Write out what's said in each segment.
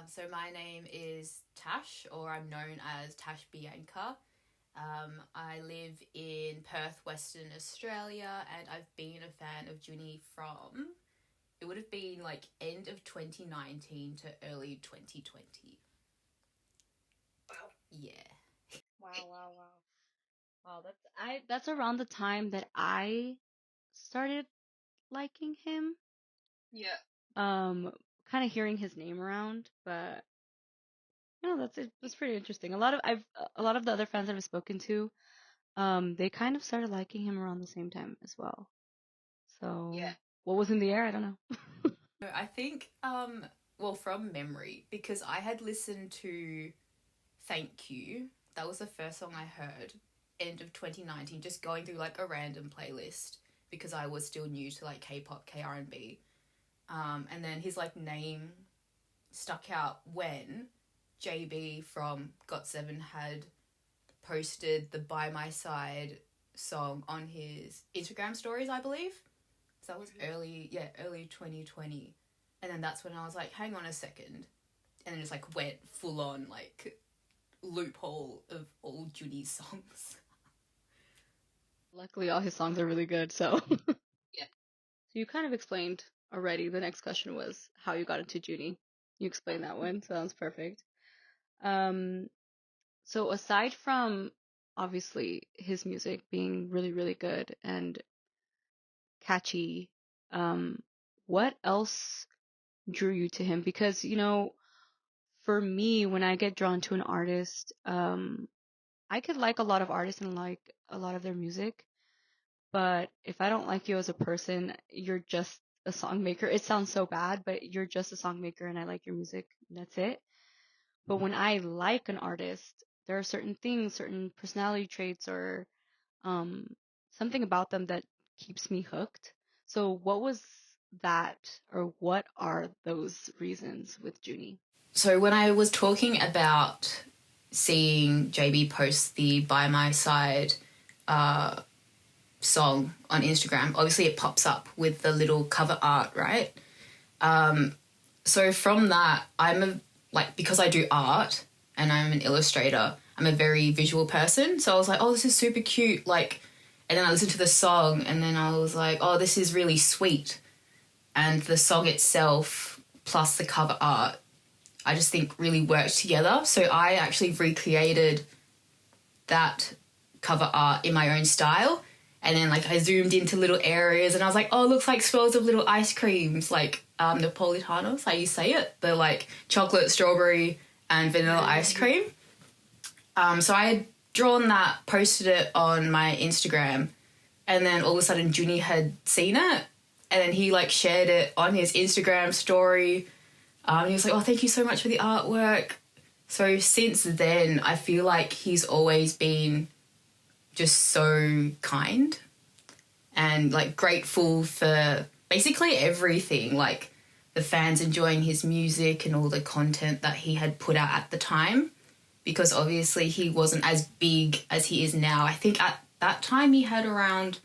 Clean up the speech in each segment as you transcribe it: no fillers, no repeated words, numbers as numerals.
So my name is Tash, or I'm known as Tash Bianca. I live in Perth, Western Australia, and I've been a fan of JUNNY from, it would have been like end of 2019 to early 2020. Wow. Yeah. Wow. Wow, that's around the time that I started liking him. Yeah. Um, kind of hearing his name around, but that's it. That's pretty interesting. A lot of the other fans that I've spoken to, they kind of started liking him around the same time as well. So Yeah. what was in the air? I don't know. I think, well, from memory, because I had listened to Thank You. That was the first song I heard end of 2019, just going through like a random playlist because I was still new to like K-pop, K-R&B. And then his like name stuck out when JB from GOT7 had posted the By My Side song on his Instagram stories, I believe. So that was early 2020. And then that's when I was like, hang on a second. And then just like went full on like loophole of all Judy's songs. Luckily, all his songs are really good. So, Yeah. so you kind of explained already. The next question was how you got into Junie. You explained that one, so that was perfect. Um, So aside from obviously his music being really good and catchy, um, what else drew you to him? Because, for me, when I get drawn to an artist, I could like a lot of artists and like a lot of their music, but if I don't like you as a person, you're just a song maker. It sounds so bad, but you're just a song maker and I like your music. And that's it. But when I like an artist, there are certain things, certain personality traits, or um, something about them that keeps me hooked. So, what was that, or what are those reasons with Junie? So when I was talking about seeing JB post the By My Side song on Instagram, obviously it pops up with the little cover art, right? So from that, because I do art and I'm an illustrator, I'm a very visual person. So I was like, oh, this is super cute. Like, and then I listened to the song and then I was like, oh, this is really sweet. And the song itself plus the cover art, I just think really worked together. So I actually recreated that cover art in my own style. And then like I zoomed into little areas and I was like, oh, it looks like swirls of little ice creams, like Napolitanos, how you say it. The like chocolate, strawberry and vanilla ice cream. So I had drawn that, posted it on my Instagram, and then all of a sudden Junie had seen it. And then he like shared it on his Instagram story. He was like, oh, thank you so much for the artwork. So since then, I feel like he's always been just so kind and like grateful for basically everything, like the fans enjoying his music and all the content that he had put out at the time, because obviously he wasn't as big as he is now. I think at that time he had around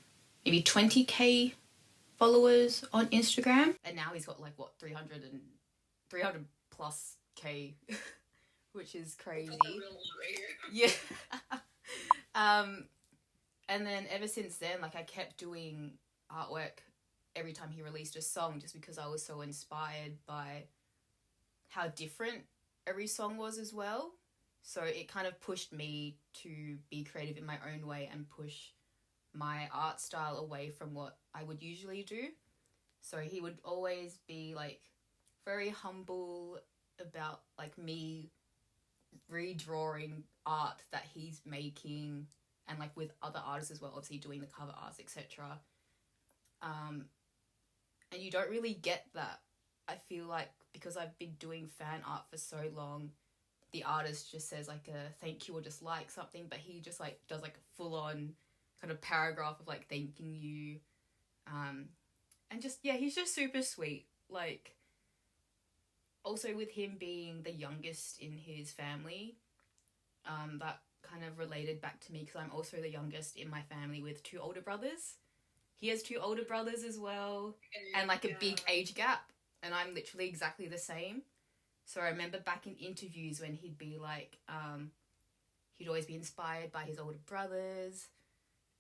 maybe 20k followers on Instagram, and now he's got like what 300 plus k, which is crazy. That's a real lot right here. Yeah. And then ever since then, like I kept doing artwork every time he released a song, just because I was so inspired by how different every song was as well. So it kind of pushed me to be creative in my own way and push my art style away from what I would usually do. So he would always be like very humble about like me redrawing art that he's making, and like with other artists as well, obviously doing the cover arts, etc. And you don't really get that, I feel like, because I've been doing fan art for so long. The artist just says like a thank you or just like something, but he just like does like a full on kind of paragraph of like thanking you. And just, yeah, he's just super sweet. Like, also with him being the youngest in his family, that kind of related back to me because I'm also the youngest in my family with two older brothers. He has two older brothers as well, and like a big age gap, and I'm literally exactly the same. So I remember back in interviews when he'd be like, he'd always be inspired by his older brothers,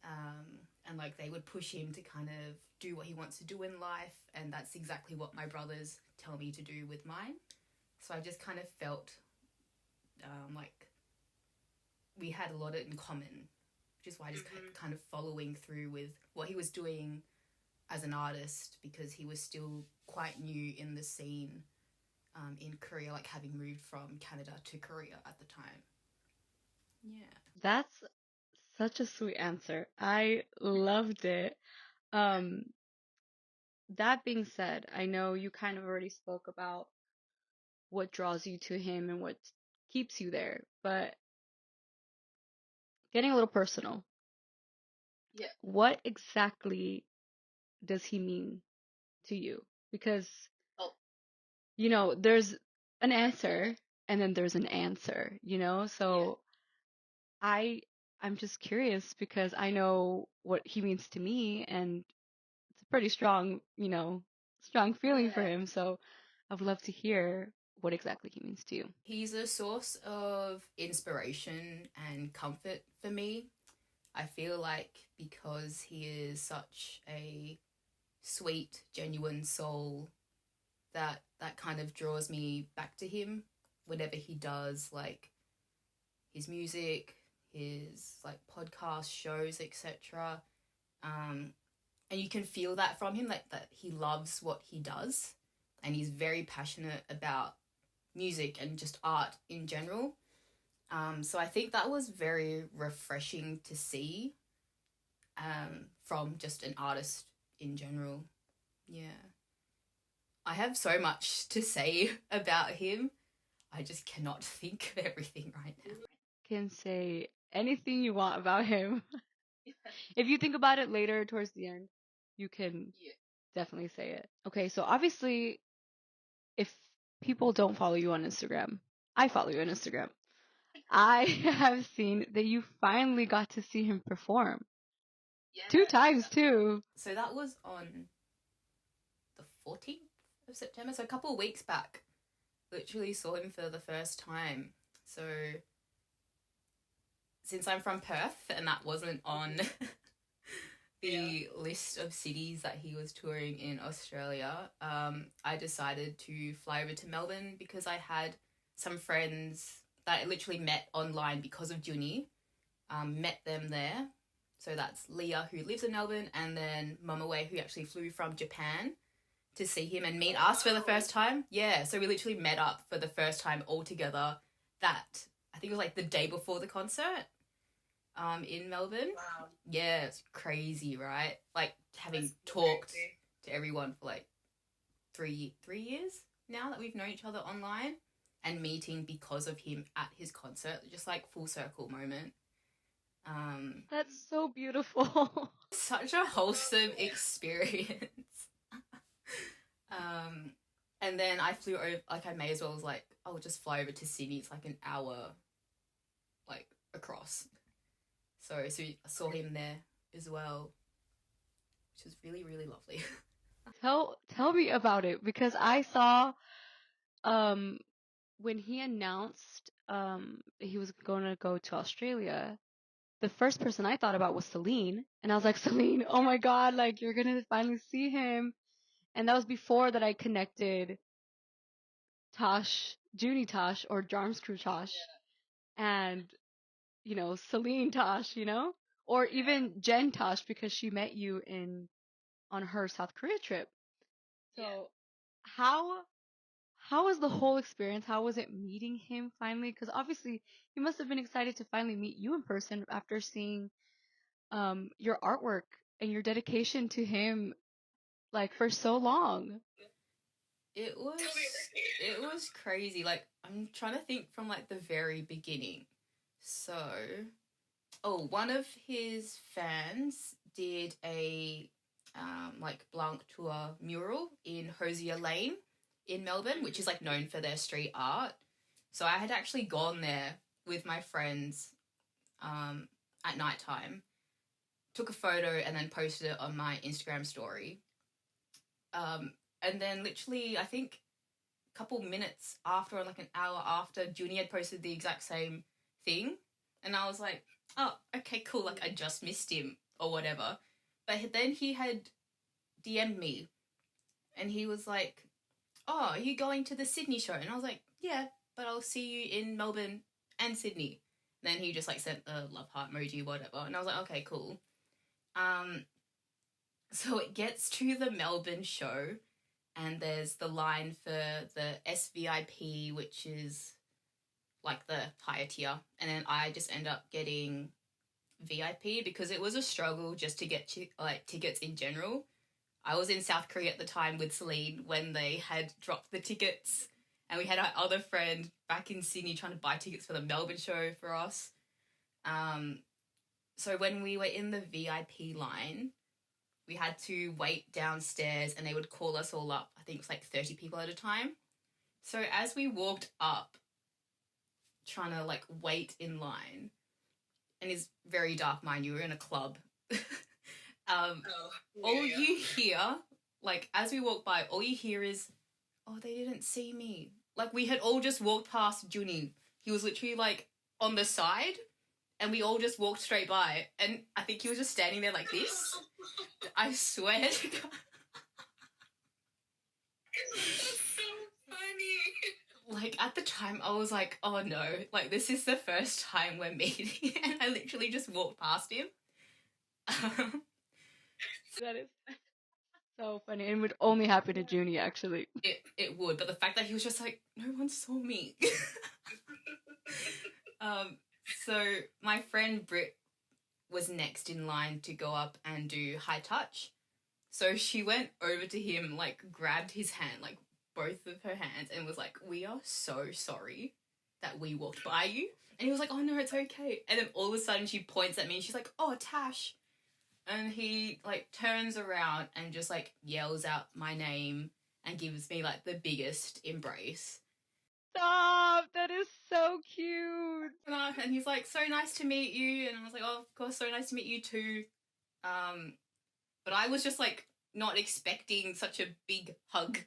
and like they would push him to kind of do what he wants to do in life, and that's exactly what my brothers tell me to do with mine. So I just kind of felt like we had a lot in common, which is why I just kept kind of following through with what he was doing as an artist, because he was still quite new in the scene in Korea, like having moved from Canada to Korea at the time. Yeah. That's such a sweet answer. I loved it. That being said, I know you kind of already spoke about what draws you to him and what keeps you there, but getting a little personal, Yeah. what exactly does he mean to you? Because, Oh. you know, there's an answer and then there's an answer, you know? So I'm just curious because I know what he means to me, and it's a pretty strong, you know, strong feeling for him. So I would love to hear what exactly he means to you. He's a source of inspiration and comfort for me. I feel like because he is such a sweet, genuine soul, that kind of draws me back to him whenever he does like his music, his like podcast shows, etc. And you can feel that from him, like that he loves what he does, and he's very passionate about music and just art in general. So I think that was very refreshing to see from just an artist in general. Yeah. I have so much to say about him. I just cannot think of everything right now. Can say anything you want about him. If you think about it later towards the end, you can definitely say it. Okay, so obviously, if people don't follow you on Instagram, I follow you on Instagram. I have seen that you finally got to see him perform. Yeah. 2 times too. So that was on the 14th of September, so a couple of weeks back. Literally saw him for the first time. So since I'm from Perth and that wasn't on the list of cities that he was touring in Australia, I decided to fly over to Melbourne because I had some friends that I literally met online because of JUNNY. Met them there. So that's Leah, who lives in Melbourne, and then Momaway, who actually flew from Japan to see him and meet us for the first time. Yeah, so we literally met up for the first time all together. That, I think it was like the day before the concert in Melbourne. Wow. Yeah, it's crazy, right? Like having talked to everyone for like three years now that we've known each other online, and meeting because of him at his concert, just like full circle moment. That's so beautiful. Such a wholesome experience. And then I flew over, like I may as well was like, I'll just fly over to Sydney. It's like an hour, like across. So I saw him there as well, which was really, really lovely. Tell me about it, because I saw when he announced he was going to go to Australia, the first person I thought about was Celine, and I was like, Celine, oh my god, like you're gonna finally see him. And that was before that I connected Tosh, Junie Tosh, or Jarms Crew Tosh, and you know, Celine Tosh, you know, or even Jen Tosh, because she met you on her South Korea trip. So how was the whole experience? How was it meeting him finally? Because obviously he must have been excited to finally meet you in person after seeing your artwork and your dedication to him like for so long. It was crazy. Like I'm trying to think from like the very beginning. So, one of his fans did a like Blanc Tour mural in Hosier Lane in Melbourne, which is like known for their street art. So I had actually gone there with my friends at night time, took a photo and then posted it on my Instagram story. And then literally, I think a couple minutes after, or like an hour after, Junny had posted the exact same thing. And I was like, oh, okay, cool. Like, I just missed him or whatever. But then he had DM'd me and he was like, oh, are you going to the Sydney show? And I was like, yeah, but I'll see you in Melbourne and Sydney. And then he just like sent the love heart emoji, whatever. And I was like, okay, cool. So it gets to the Melbourne show and there's the line for the SVIP, which is like the higher tier. And then I just end up getting VIP because it was a struggle just to get like tickets in general. I was in South Korea at the time with Celine when they had dropped the tickets, and we had our other friend back in Sydney trying to buy tickets for the Melbourne show for us. So when we were in the VIP line, we had to wait downstairs and they would call us all up. I think it was like 30 people at a time. So as we walked up, trying to like wait in line, and it's very dark, mind you, we're in a club. All you hear, like as we walk by, all you hear is, oh, they didn't see me. Like we had all just walked past Junny. He was literally like on the side and we all just walked straight by. And I think he was just standing there like this. I swear to God. That's so funny. Like at the time I was like, oh no, like this is the first time we're meeting. And I literally just walked past him. That is so funny, and would only happen to Junny, actually. It would, but the fact that he was just like, no one saw me. So my friend Britt was next in line to go up and do high touch. So she went over to him, like grabbed his hand, like both of her hands, and was like, we are so sorry that we walked by you. And he was like, oh no, it's okay. And then all of a sudden she points at me and she's like, oh, Tash. And he like turns around and just like yells out my name and gives me like the biggest embrace. Stop! That is so cute. And he's like, so nice to meet you. And I was like, oh, of course, so nice to meet you too. But I was just like not expecting such a big hug.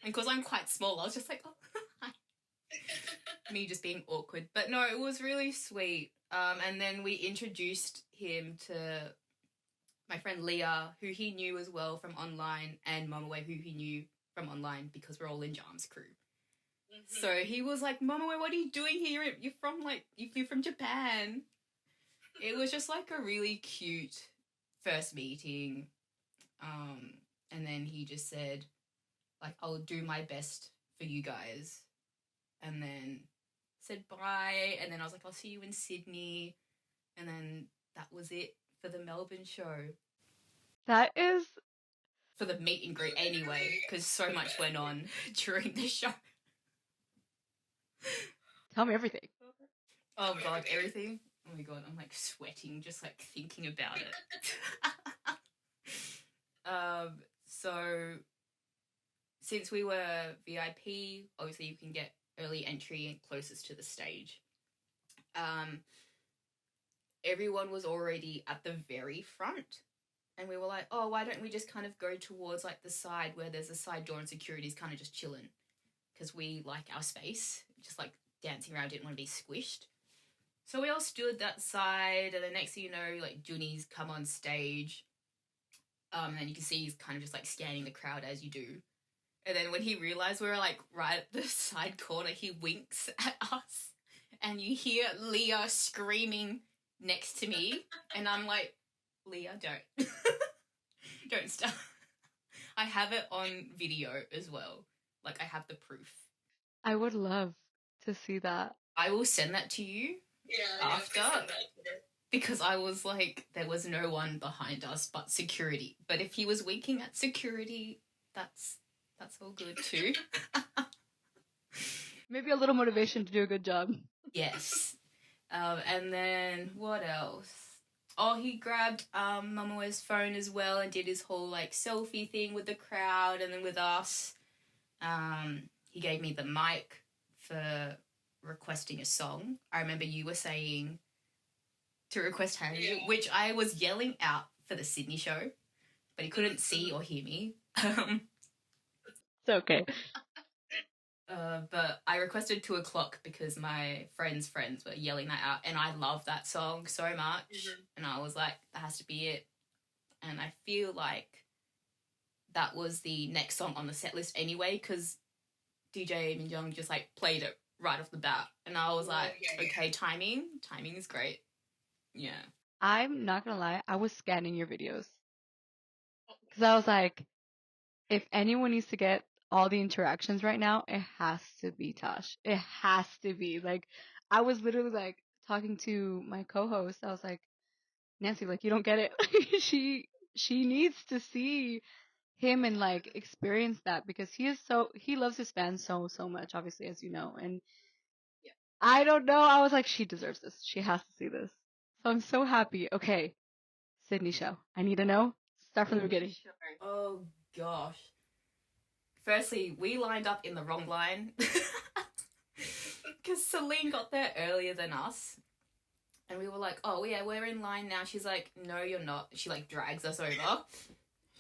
And because I'm quite small, I was just like, oh, hi. Me just being awkward. But no, it was really sweet. And then we introduced him to my friend Leah, who he knew as well from online, and Mamawe, who he knew from online because we're all in Jam's crew. Mm-hmm. So he was like, Mamawe, what are you doing here? You flew from Japan. It was just like a really cute first meeting. And then he just said, like, I'll do my best for you guys. And then said bye. And then I was like, I'll see you in Sydney. And then that was it for the Melbourne show. That is... For the meet and greet anyway, because so much went on during the show. Tell me everything. Oh God, everything? Oh my God, I'm like sweating just like thinking about it. So since we were VIP, obviously you can get early entry and closest to the stage. Everyone was already at the very front. And we were like, oh, why don't we just kind of go towards like the side where there's a side door and security's kind of just chilling. Because we like our space, just like dancing around, didn't want to be squished. So we all stood that side, and the next thing you know, like Junny's come on stage. And you can see he's kind of just like scanning the crowd as you do. And then when he realised we were like right at the side corner, he winks at us. And you hear Leah screaming next to me. And I'm like, Leah, don't. Don't stop. I have it on video as well. Like, I have the proof. I would love to see that. I will send that to you after. Because I was like, there was no one behind us but security. But if he was winking at security, that's all good too. Maybe a little motivation to do a good job. Yes. And then what else? Oh, he grabbed Mamawe's phone as well and did his whole like selfie thing with the crowd and then with us. He gave me the mic for requesting a song. I remember you were saying to request Harry, which I was yelling out for the Sydney show, but he couldn't see or hear me. It's okay. But I requested 2 o'clock because my friends' friends were yelling that out, and I love that song so much. And I was like, that has to be it. And I feel like that was the next song on the set list anyway, because DJ Minjung just like played it right off the bat, and I was like, okay, timing is great. Yeah. I'm not gonna lie, I was scanning your videos because I was like, if anyone needs to get all the interactions right now, it has to be Tash. It has to be. Like, I was literally like talking to my co-host. I was like, Nancy, like, you don't get it. she needs to see him and like experience that because he loves his fans so much, obviously, as you know. And I don't know. I was like, she deserves this. She has to see this. So I'm so happy. Okay, Sydney show. I need to know. Start from the beginning. Oh gosh. Firstly, we lined up in the wrong line because Celine got there earlier than us, and we were like, "Oh yeah, we're in line now." She's like, "No, you're not." She like drags us over.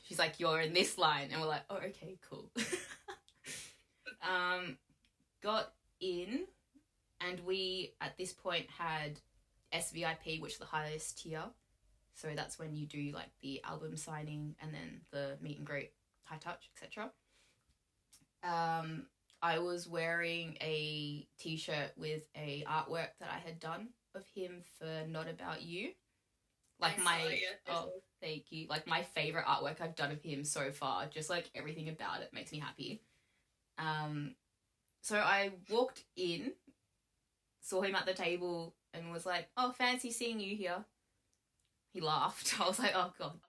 She's like, "You're in this line," and we're like, "Oh, okay, cool." Got in, and we at this point had SVIP, which is the highest tier. So that's when you do like the album signing and then the meet and greet, high touch, etc. I was wearing a t-shirt with a artwork that I had done of him for Not About You. Like thank you. Like my favorite artwork I've done of him so far. Just like everything about it makes me happy. So I walked in, saw him at the table, and was like, "Oh, fancy seeing you here." He laughed. I was like, "Oh god."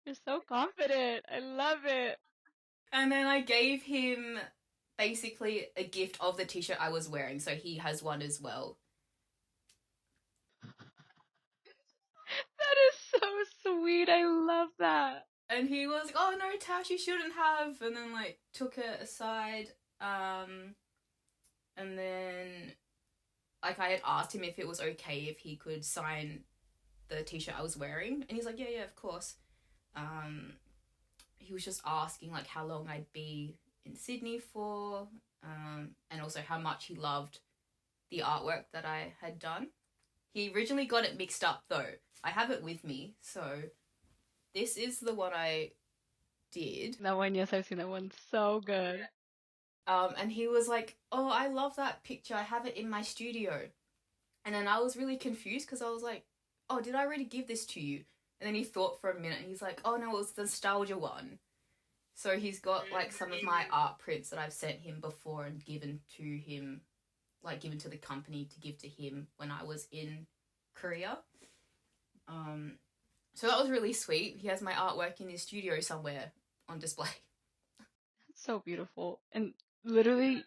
You're so confident. I love it. And then I gave him basically a gift of the t-shirt I was wearing, so he has one as well. That is so sweet. I love that. And he was like, "Oh no, Tash, you shouldn't have," and then like took it aside. And then like I had asked him if it was okay if he could sign the t-shirt I was wearing, and he's like, yeah, of course. He was just asking like how long I'd be in Sydney for, and also how much he loved the artwork that I had done. He originally got it mixed up though. I have it with me, so this is the one I did. That one, yes, I've seen that one. So good. And he was like, "Oh, I love that picture. I have it in my studio." And then I was really confused because I was like, "Oh, did I already give this to you?" And then he thought for a minute and he's like, "Oh no, it was the nostalgia one." So he's got like some of my art prints that I've sent him before and given to him, like given to the company to give to him when I was in Korea. So that was really sweet. He has my artwork in his studio somewhere on display. That's so beautiful. And literally,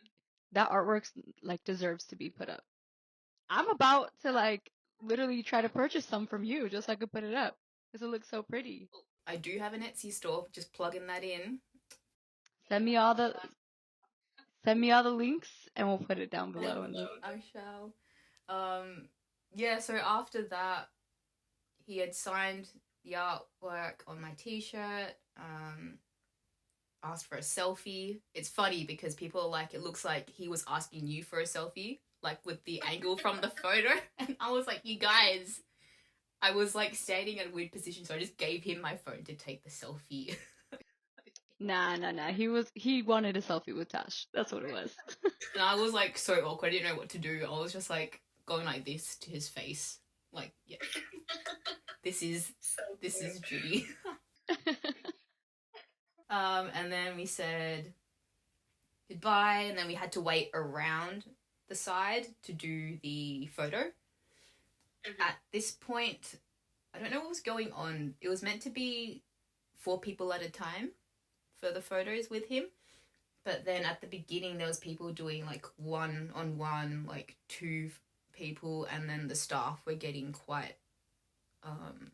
that artwork like deserves to be put up. I'm about to like literally try to purchase some from you just so I could put it up because it looks so pretty. I do have an Etsy store, just plugging that in. Send me all the links and we'll put it down below. I shall. Yeah, so after that, he had signed the artwork on my t-shirt, asked for a selfie. It's funny because people are like, it looks like he was asking you for a selfie, like with the angle from the photo. And I was like, you guys, I was like standing at a weird position, so I just gave him my phone to take the selfie. Nah. He wanted a selfie with Tash. That's what it was. And I was like so awkward. I didn't know what to do. I was just like going like this to his face. Like, yeah. This is Judy. And then we said goodbye, and then we had to wait around the side to do the photo. At this point, I don't know what was going on. It was meant to be 4 people at a time for the photos with him. But then at the beginning, there was people doing like 1-on-1, like 2 people, and then the staff were getting quite, I'd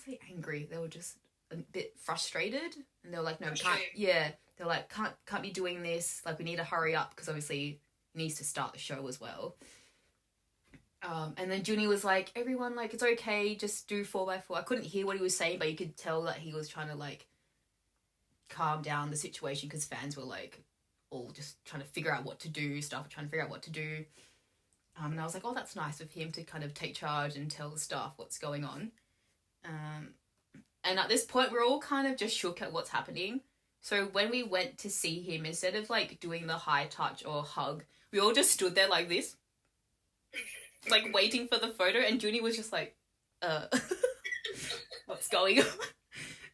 say angry. They were just a bit frustrated, and they were like, "No, we can't." Yeah, they're like, "Can't be doing this. Like, we need to hurry up because obviously he needs to start the show as well." And then Junny was like, "Everyone, like, it's okay. Just do 4x4." I couldn't hear what he was saying, but you could tell that he was trying to like calm down the situation because fans were like all just trying to figure out what to do, and I was like, oh, that's nice of him to kind of take charge and tell the staff what's going on. And at this point, we're all kind of just shook at what's happening. So when we went to see him, instead of like doing the high touch or hug, we all just stood there like this, like waiting for the photo. And Junny was just like, what's going on?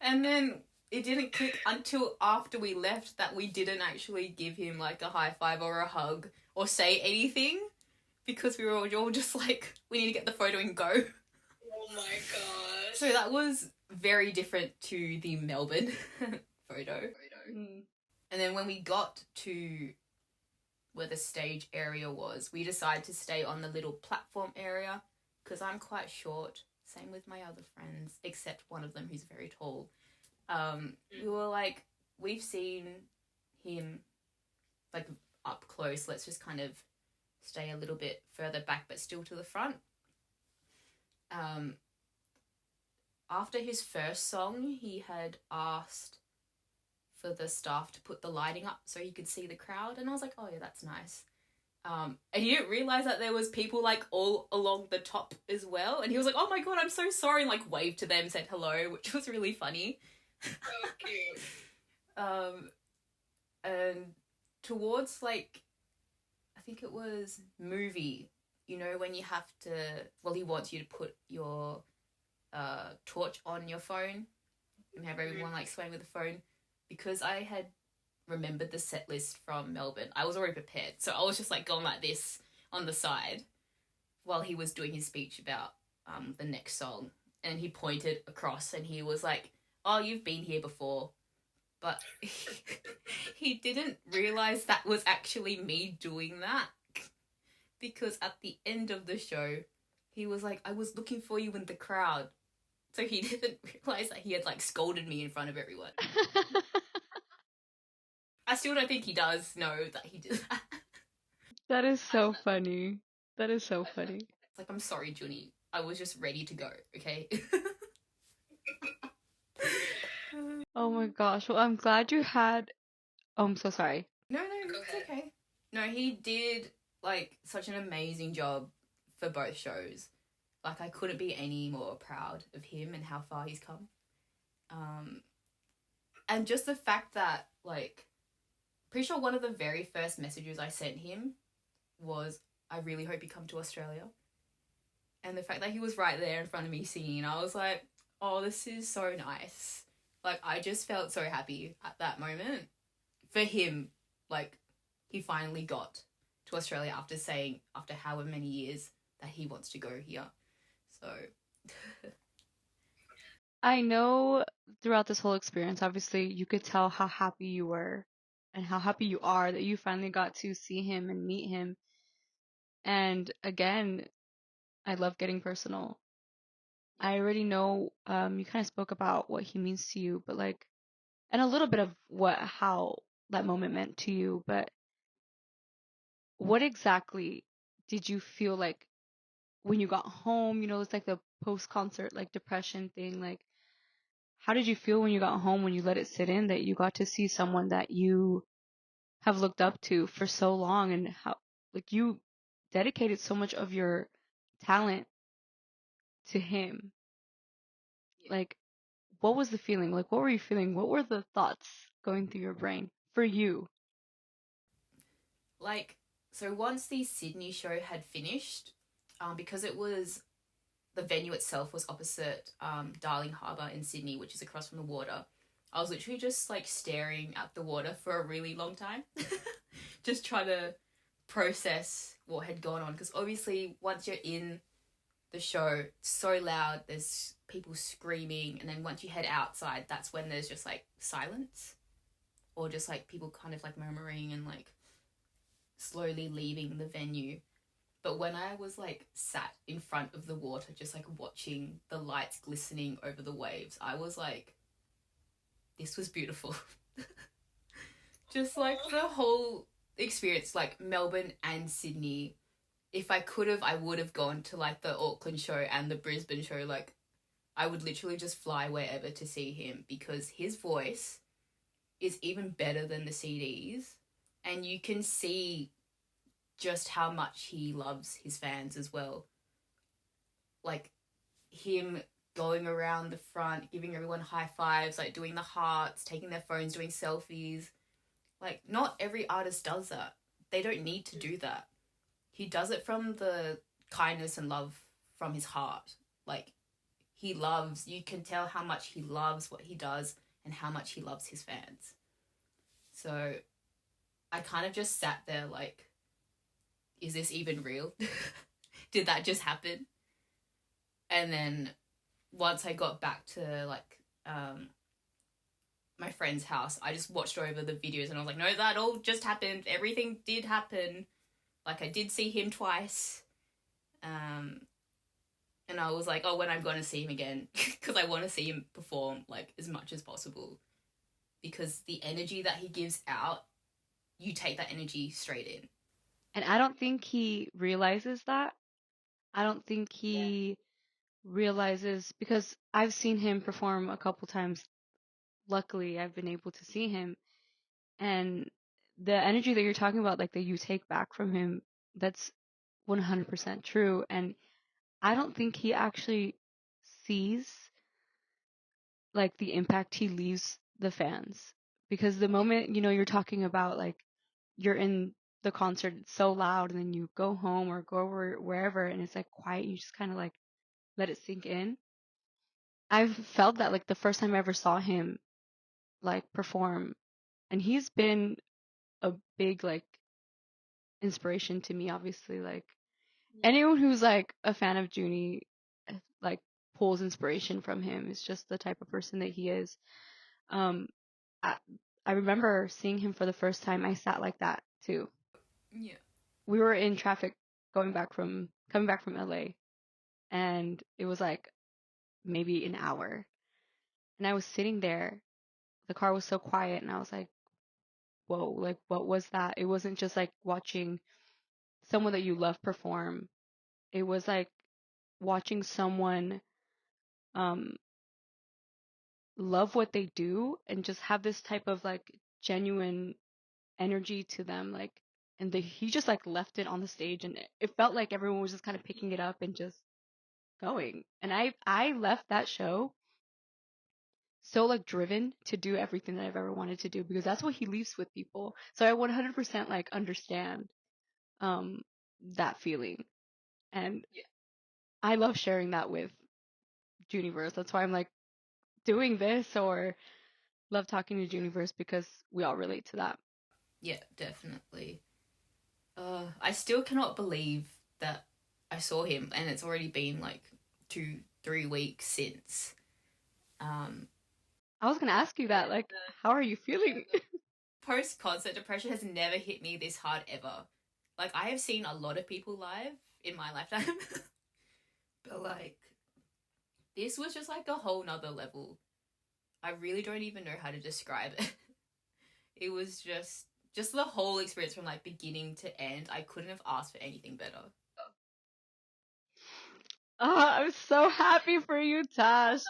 And then it didn't click until after we left that we didn't actually give him like a high five or a hug or say anything, because we were all just like, we need to get the photo and go. Oh my god. So that was very different to the Melbourne photo. Mm. And then when we got to where the stage area was, we decided to stay on the little platform area because I'm quite short. Same with my other friends, except one of them who's very tall. We were like, we've seen him like up close. Let's just kind of stay a little bit further back, but still to the front. After his first song, he had asked for the staff to put the lighting up so he could see the crowd, and I was like, oh yeah, that's nice. And he didn't realise that there was people like all along the top as well, and he was like, oh my god, I'm so sorry, and like waved to them, said hello, which was really funny. So cute. And towards like, I think it was movie, you know, when you have to, well, he wants you to put your torch on your phone and have everyone like swaying with the phone. Because I had remembered the set list from Melbourne, I was already prepared. So I was just like going like this on the side while he was doing his speech about the next song. And he pointed across and he was like, oh, you've been here before. But he didn't realise that was actually me doing that. Because at the end of the show, he was like, I was looking for you in the crowd. So he didn't realise that he had like scolded me in front of everyone. I still don't think he does know that he did that. That is so funny. That is so funny. It's like, I'm sorry, Junny. I was just ready to go, okay? Oh my gosh. Well, I'm glad you had. Oh, I'm so sorry. No, Go it's ahead. okay. No, he did like such an amazing job for both shows. Like, I couldn't be any more proud of him and how far he's come. And just the fact that, like, pretty sure one of the very first messages I sent him was, I really hope you come to Australia. And the fact that he was right there in front of me singing, I was like, oh, this is so nice. Like, I just felt so happy at that moment for him. Like, he finally got to Australia after however many years that he wants to go here. So I know throughout this whole experience, obviously, you could tell how happy you were and how happy you are that you finally got to see him and meet him. And again, I love getting personal. I already know you kind of spoke about what he means to you, but like, and a little bit of how that moment meant to you, but what exactly did you feel like when you got home? You know, it's like the post-concert like depression thing. Like, how did you feel when you got home, when you let it sit in, that you got to see someone that you have looked up to for so long, and how like you dedicated so much of your talent to him? Like, what was the feeling? Like, what were you feeling? What were the thoughts going through your brain for you? like, so once the Sydney show had finished, because it was, the venue itself was opposite Darling Harbour in Sydney, which is across from the water. I was literally just like staring at the water for a really long time, just trying to process what had gone on. Because obviously, once you're in the show, it's so loud, there's people screaming, and then once you head outside, that's when there's just like silence, or just like people kind of like murmuring and like slowly leaving the venue. But when I was like sat in front of the water, just like watching the lights glistening over the waves, I was like, this was beautiful. Just like the whole experience, like Melbourne and Sydney. If I could have, I would have gone to like the Auckland show and the Brisbane show. Like, I would literally just fly wherever to see him, because his voice is even better than the CDs. And you can see just how much he loves his fans as well. Like him going around the front, giving everyone high fives, like doing the hearts, taking their phones, doing selfies. Like, not every artist does that. They don't need to do that. He does it from the kindness and love from his heart. Like, he loves, you can tell how much he loves what he does and how much he loves his fans. So I kind of just sat there like, is this even real? Did that just happen? And then once I got back to like my friend's house, I just watched over the videos and I was like, no, that all just happened. Everything did happen. Like, I did see him twice. And I was like, oh, when I'm going to see him again, because I want to see him perform like as much as possible. Because the energy that he gives out, you take that energy straight in. And I don't think he realizes that. I don't think he realizes, because I've seen him perform a couple times. Luckily, I've been able to see him. And the energy that you're talking about, like that you take back from him, that's 100% true. And I don't think he actually sees like the impact he leaves the fans. Because the moment, you're talking about like you're in the concert, it's so loud, and then you go home or go over wherever and it's like quiet, you just kind of like let it sink in. I've felt that like the first time I ever saw him like perform, and he's been a big like inspiration to me, obviously. Like anyone who's like a fan of Junny like pulls inspiration from him. Is just the type of person that he is. um I, I remember seeing him for the first time. I sat like that too. Yeah. We were in traffic coming back from LA, and it was like maybe an hour, and I was sitting there. The car was so quiet, and I was like, whoa, like what was that? It wasn't just like watching someone that you love perform. It was like watching someone um love what they do and just have this type of like genuine energy to them, like, and he just like left it on the stage, and it felt like everyone was just kind of picking it up and just going. And I left that show so like driven to do everything that I've ever wanted to do, because that's what he leaves with people. So I 100% like understand um that feeling. And I love sharing that with Junniverse. That's why I'm like doing this, or love talking to Junniverse, because we all relate to that. Yeah, definitely. I still cannot believe that I saw him, and it's already been like 2-3 weeks since. I was gonna ask you that, like, how are you feeling? Post-concert depression has never hit me this hard ever. Like, I have seen a lot of people live in my lifetime. But like, this was just like a whole nother level. I really don't even know how to describe it. It was just the whole experience from like beginning to end. I couldn't have asked for anything better. I'm so happy for you, Tash.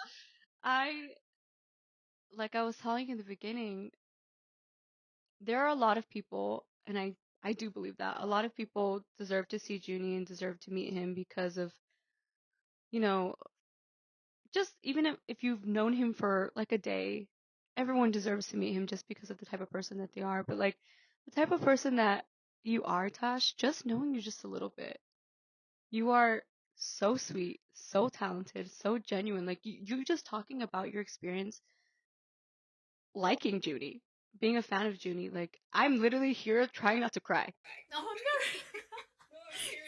Like I was telling you in the beginning, there are a lot of people, and I do believe that a lot of people deserve to see Junie and deserve to meet him because of, you know, just even if you've known him for like a day, everyone deserves to meet him just because of the type of person that they are. But like the type of person that you are, Tash, just knowing you just a little bit, you are so sweet, so talented, so genuine. Like you just talking about your experience liking Junie, being a fan of Junie. Like I'm literally here trying not to cry. Oh no!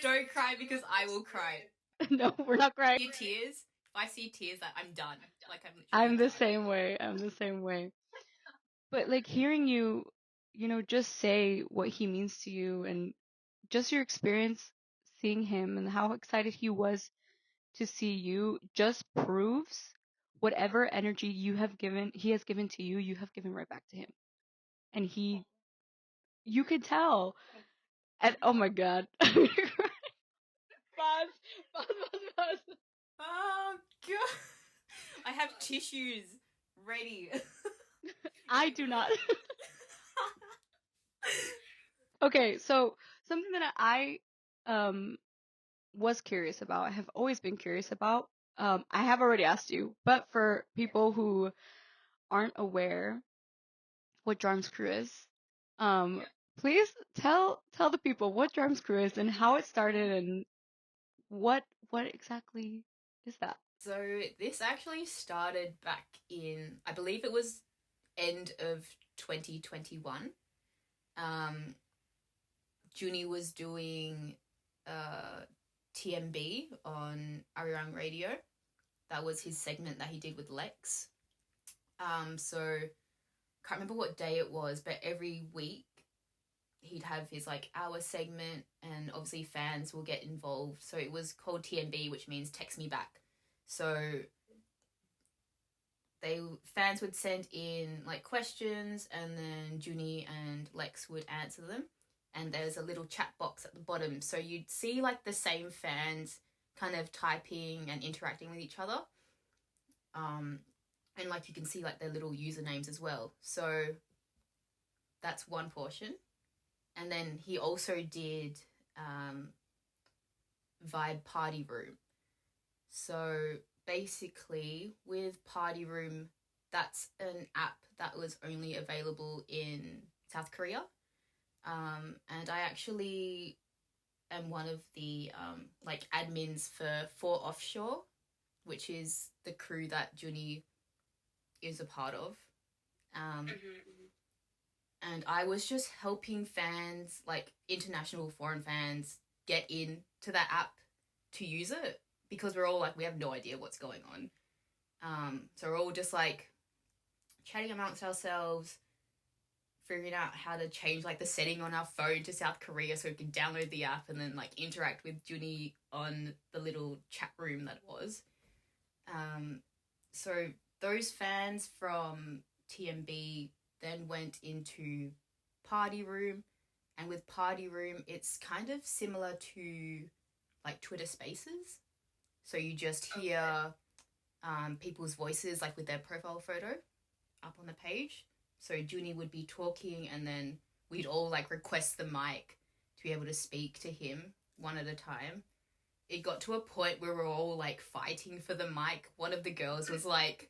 Don't cry because I will cry. No, we're not crying. Your tears. If I see tears, I'm done. Like I'm literally the done. same way. I'm the same way. But like hearing you, just say what he means to you, and just your experience seeing him and how excited he was to see you, just proves whatever energy he has given to you, you have given right back to him. And you could tell. And oh my god. Pause, pause, pause. Oh god! I have tissues ready. I do not. Okay, so something that I um was curious about, I have always been curious about. I have already asked you, but for people who aren't aware what Drums Crew is, please tell the people what Drums Crew is and how it started and what exactly is that? So this actually started back in, I believe it was end of 2021. Junny was doing TMB on Arirang Radio. That was his segment that he did with Lex. So can't remember what day it was, but every week he'd have his like hour segment, and obviously fans will get involved. So it was called TMB, which means text me back. So fans would send in like questions, and then Junny and Lex would answer them. And there's a little chat box at the bottom, so you'd see like the same fans kind of typing and interacting with each other. And like you can see like their little usernames as well. So that's one portion. And then he also did Vibe Party Room. So basically with Party Room, that's an app that was only available in South Korea. And I actually am one of the like admins for Offshore, which is the crew that Junny is a part of. And I was just helping fans, like international foreign fans, get into that app to use it, because we're all like, we have no idea what's going on. So we're all just like chatting amongst ourselves, figuring out how to change like the setting on our phone to South Korea so we can download the app and then like interact with Junny on the little chat room that it was. So those fans from TMB then went into Party Room, and with Party Room it's kind of similar to like Twitter Spaces. So you just hear people's voices like with their profile photo up on the page. So Junny would be talking, and then we'd all like request the mic to be able to speak to him one at a time. It got to a point where we were all like fighting for the mic. One of the girls was like,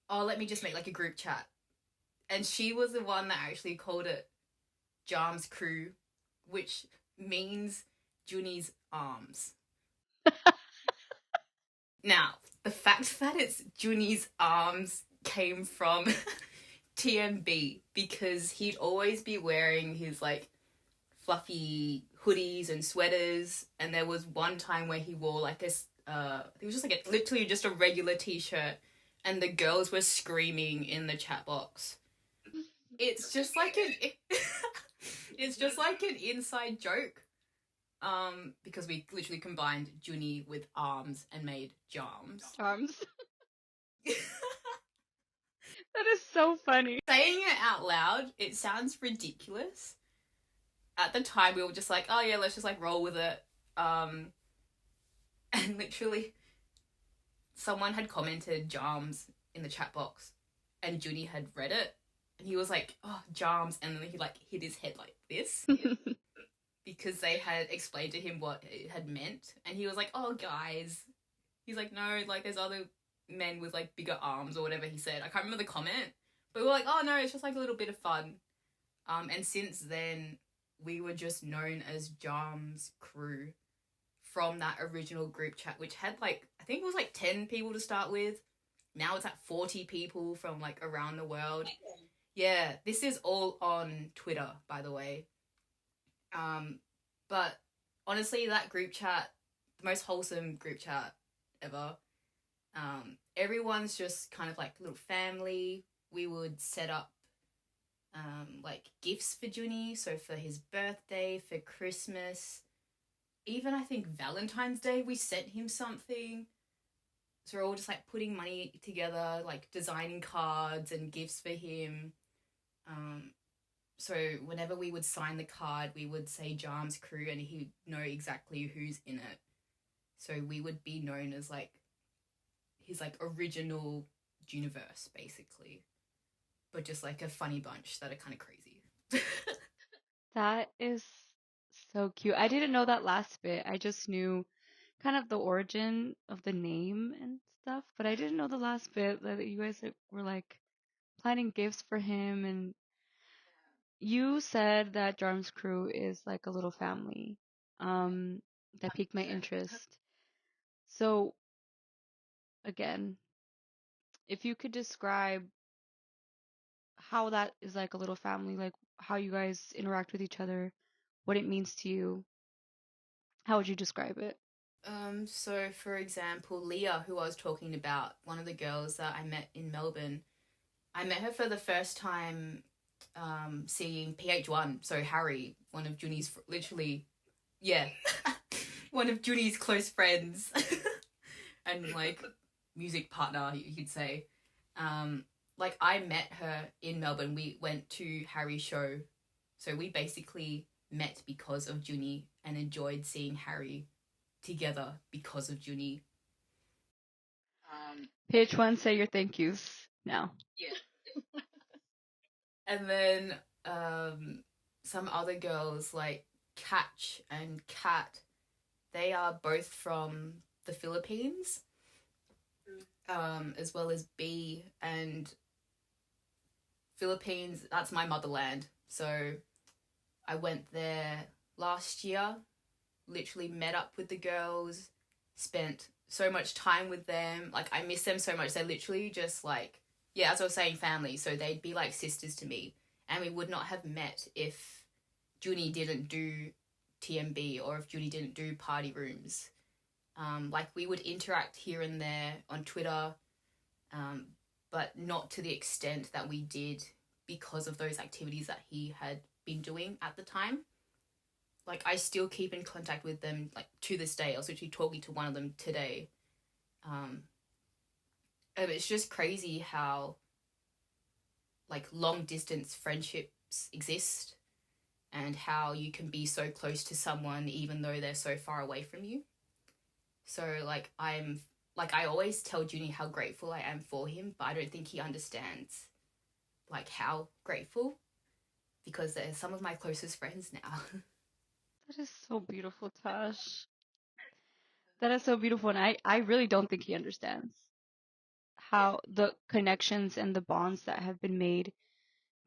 oh, let me just make like a group chat. And she was the one that actually called it Jarm's Crew, which means Junny's arms. Now, the fact that it's Junny's arms came from TMB, because he'd always be wearing his like fluffy hoodies and sweaters, and there was one time where he wore like it was just like literally just a regular t-shirt, and the girls were screaming in the chat box. It's just like it's just like an inside joke, because we literally combined Junny with arms and made Jarms. Arms. That is so funny. Saying it out loud, it sounds ridiculous. At the time, we were just like, oh yeah, let's just like roll with it. And literally, someone had commented Jarms in the chat box, and Junny had read it, and he was like, oh, Jarms, and then he like hit his head like this. Because they had explained to him what it had meant, and he was like, oh, guys. He's like, no, like there's other men with like bigger arms or whatever he said. I can't remember the comment, but we were like, oh no, it's just like a little bit of fun. And since then we were just known as Jarm's Crew from that original group chat, which had like, I think it was like 10 people to start with. Now it's at 40 people from like around the world. Yeah, this is all on Twitter, by the way. But honestly, that group chat, the most wholesome group chat ever. Everyone's just kind of like a little family. We would set up like gifts for Junny, so for his birthday, for Christmas, even I think Valentine's Day we sent him something. So we're all just like putting money together, like designing cards and gifts for him. So whenever we would sign the card, we would say Jarm's Crew, and he'd know exactly who's in it. So we would be known as like his like original Junniverse, basically, but just like a funny bunch that are kind of crazy. That is so cute. I didn't know that last bit. I just knew kind of the origin of the name and stuff, but I didn't know the last bit that you guys were like planning gifts for him. And you said that Jarm's crew is like a little family. Um, that piqued my interest. So again, if you could describe how that is like a little family, like how you guys interact with each other, what it means to you, how would you describe it? So for example, Leah, who I was talking about, one of the girls that I met in Melbourne, I met her for the first time seeing PH1, so Harry, one of Junny's, literally, yeah, one of Junny's close friends and like music partner, you could say. Like I met her in Melbourne. We went to Harry's show, so we basically met because of Junny and enjoyed seeing Harry together because of Junny. PH1, say your thank yous now. Yeah. And then some other girls like Catch and Kat, they are both from the Philippines, as well as B. And Philippines, that's my motherland. So I went there last year, literally met up with the girls, spent so much time with them. Like, I miss them so much. They're literally just like, yeah, as I was saying, family. So they'd be like sisters to me. And we would not have met if Junny didn't do TMB or if Junny didn't do party rooms. Like, we would interact here and there on Twitter, but not to the extent that we did because of those activities that he had been doing at the time. Like, I still keep in contact with them, like, to this day. I was actually talking to one of them today. And it's just crazy how, like, long-distance friendships exist and how you can be so close to someone even though they're so far away from you. So, like, I always tell Junny how grateful I am for him, but I don't think he understands, like, how grateful, because they're some of my closest friends now. That is so beautiful, Tash. That is so beautiful. And I really don't think he understands how the connections and the bonds that have been made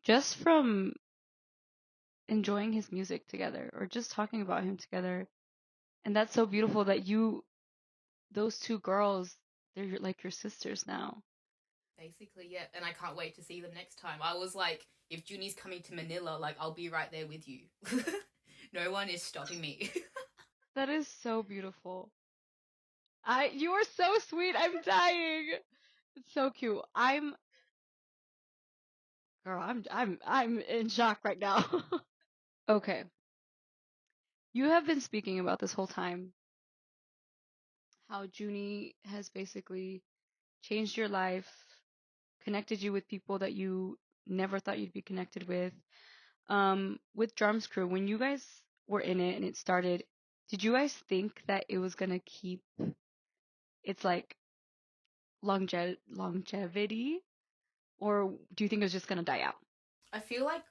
just from enjoying his music together or just talking about him together. And that's so beautiful that those two girls, like your sisters now. Basically, yeah. And I can't wait to see them next time. I was like, if Junny's coming to Manila, like, I'll be right there with you. No one is stopping me. That is so beautiful. You are so sweet. I'm dying. It's so cute. I'm in shock right now. Okay. You have been speaking about this whole time how Junie has basically changed your life, connected you with people that you never thought you'd be connected with. With Drums Crew, when you guys were in it and it started, did you guys think that it was gonna keep its like longevity, or do you think it was just gonna die out? I feel like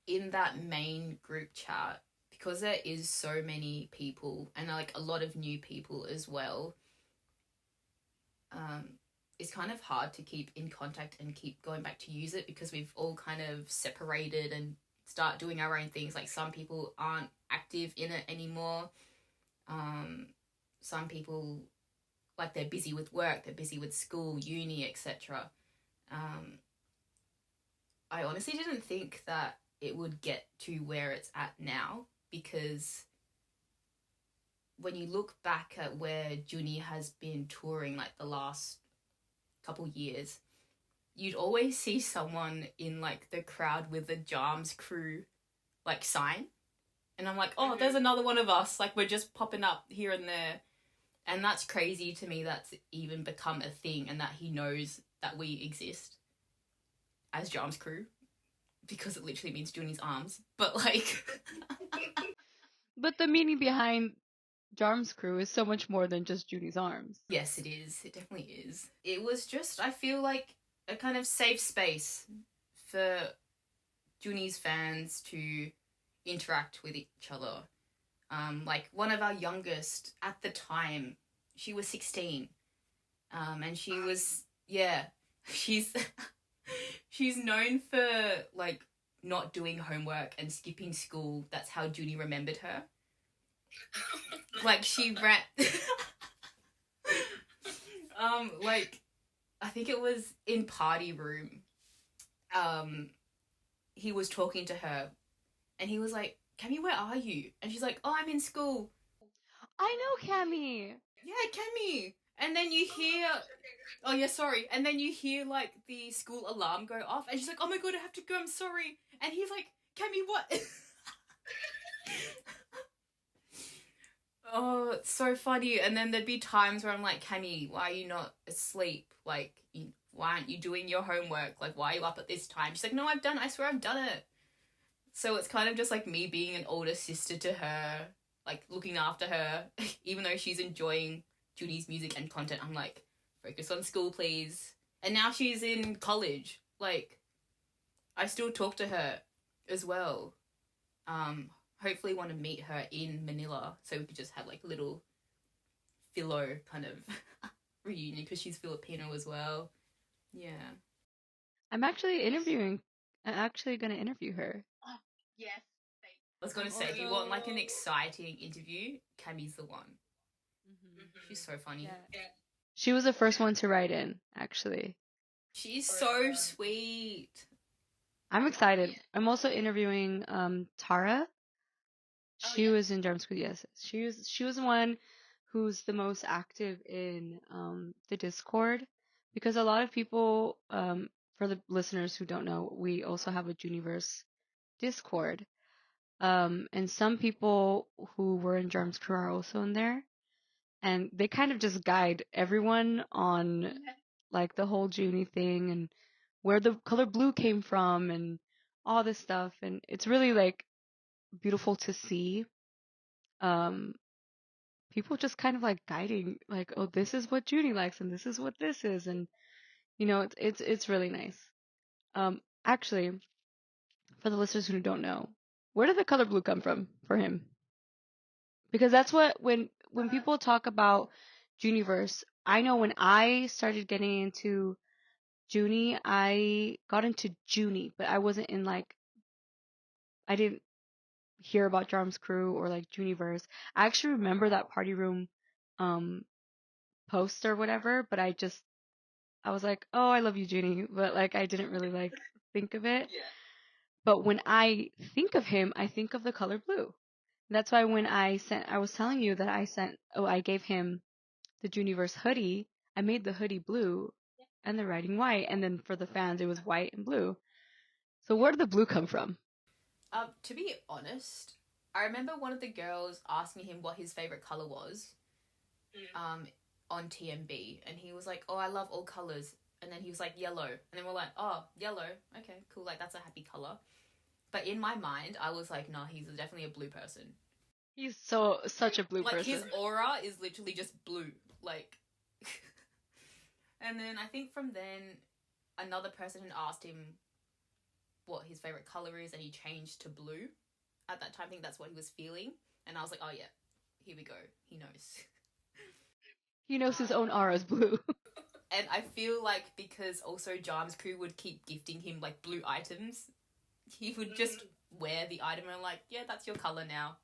in that main group chat, because there is so many people and like a lot of new people as well, it's kind of hard to keep in contact and keep going back to use it because we've all kind of separated and start doing our own things. Like, some people aren't active in it anymore. Some people, like, they're busy with work, they're busy with school, uni, etc. I honestly didn't think that it would get to where it's at now, because when you look back at where Junny has been touring, like, the last couple years, you'd always see someone in, like, the crowd with the Jarms Crew, like, sign. And I'm like, oh, there's another one of us. Like, we're just popping up here and there. And that's crazy to me that's even become a thing and that he knows that we exist as Jarms Crew, because it literally means Junny's arms. But, like... But the meaning behind Jarm's Crew is so much more than just Junie's arms. Yes, it is. It definitely is. It was just, I feel like, a kind of safe space for Junny's fans to interact with each other. Like one of our youngest at the time, she was 16. And she was, yeah, she's she's known for like not doing homework and skipping school. That's how Junie remembered her. Like she ran like I think it was in party room. He was talking to her and he was like, Cammy, where are you? And she's like, oh, I'm in school. I know Cammy. Yeah, Cammy. And then you hear, oh yeah, sorry. And then you hear like the school alarm go off and she's like, oh my God, I have to go, I'm sorry. And he's like, Cammy, what? Oh, it's so funny. And then there'd be times where I'm like, Cammy, why are you not asleep? Like, why aren't you doing your homework? Like, why are you up at this time? She's like, no, I swear I've done it. So it's kind of just like me being an older sister to her, like looking after her, even though she's enjoying Junie's music and content. I'm like, focus on school, please. And now she's in college. Like, I still talk to her as well. Hopefully want to meet her in Manila so we could just have like a little Philo kind of reunion because she's Filipino as well. Yeah. I'm actually going to interview her. Yes. I was going to say, if you want like an exciting interview, Cammy's the one. She's so funny. Yeah. She was the first one to write in, actually. She's so sweet. I'm excited. I'm also interviewing Tara. She was in drum school, yes. She was the one who's the most active in the Discord, because a lot of people, for the listeners who don't know, we also have a Junniverse Discord. And some people who were in Drums Crew are also in there. And they kind of just guide everyone on like the whole Junie thing and where the color blue came from and all this stuff. And it's really like beautiful to see. People just kind of like guiding, like, oh, this is what Junie likes and this is what this is. And, you know, it's really nice. Actually, for the listeners who don't know, where did the color blue come from for him? Because that's what, when people talk about Junniverse, I know when I started getting into Junie, I got into Junie, but I wasn't in like, I didn't hear about Drums Crew or like Junniverse. I actually remember that party room post or whatever, but I was like, oh, I love you, Junie, but like I didn't really like think of it. Yeah. But when I think of him, I think of the color blue. That's why when I was telling you that I gave him the Junniverse hoodie. I made the hoodie blue and the writing white, and then for the fans it was white and blue. So where did the blue come from? To be honest, I remember one of the girls asking him what his favorite color was. On TMB, and he was like, oh, I love all colors. And then he was like, yellow. And then we're like, oh, yellow, okay, cool, like that's a happy color. But in my mind I was like, no, he's definitely a blue person. He's such a blue like person. His aura is literally just blue, like. And then I think from then another person had asked him what his favorite color is and he changed to blue. At that time I think that's what he was feeling, and I was like, oh yeah, here we go, he knows. He knows his own aura is blue. And I feel like because also Jarm's crew would keep gifting him like blue items, he would just wear the item and I'm like, yeah, that's your color now.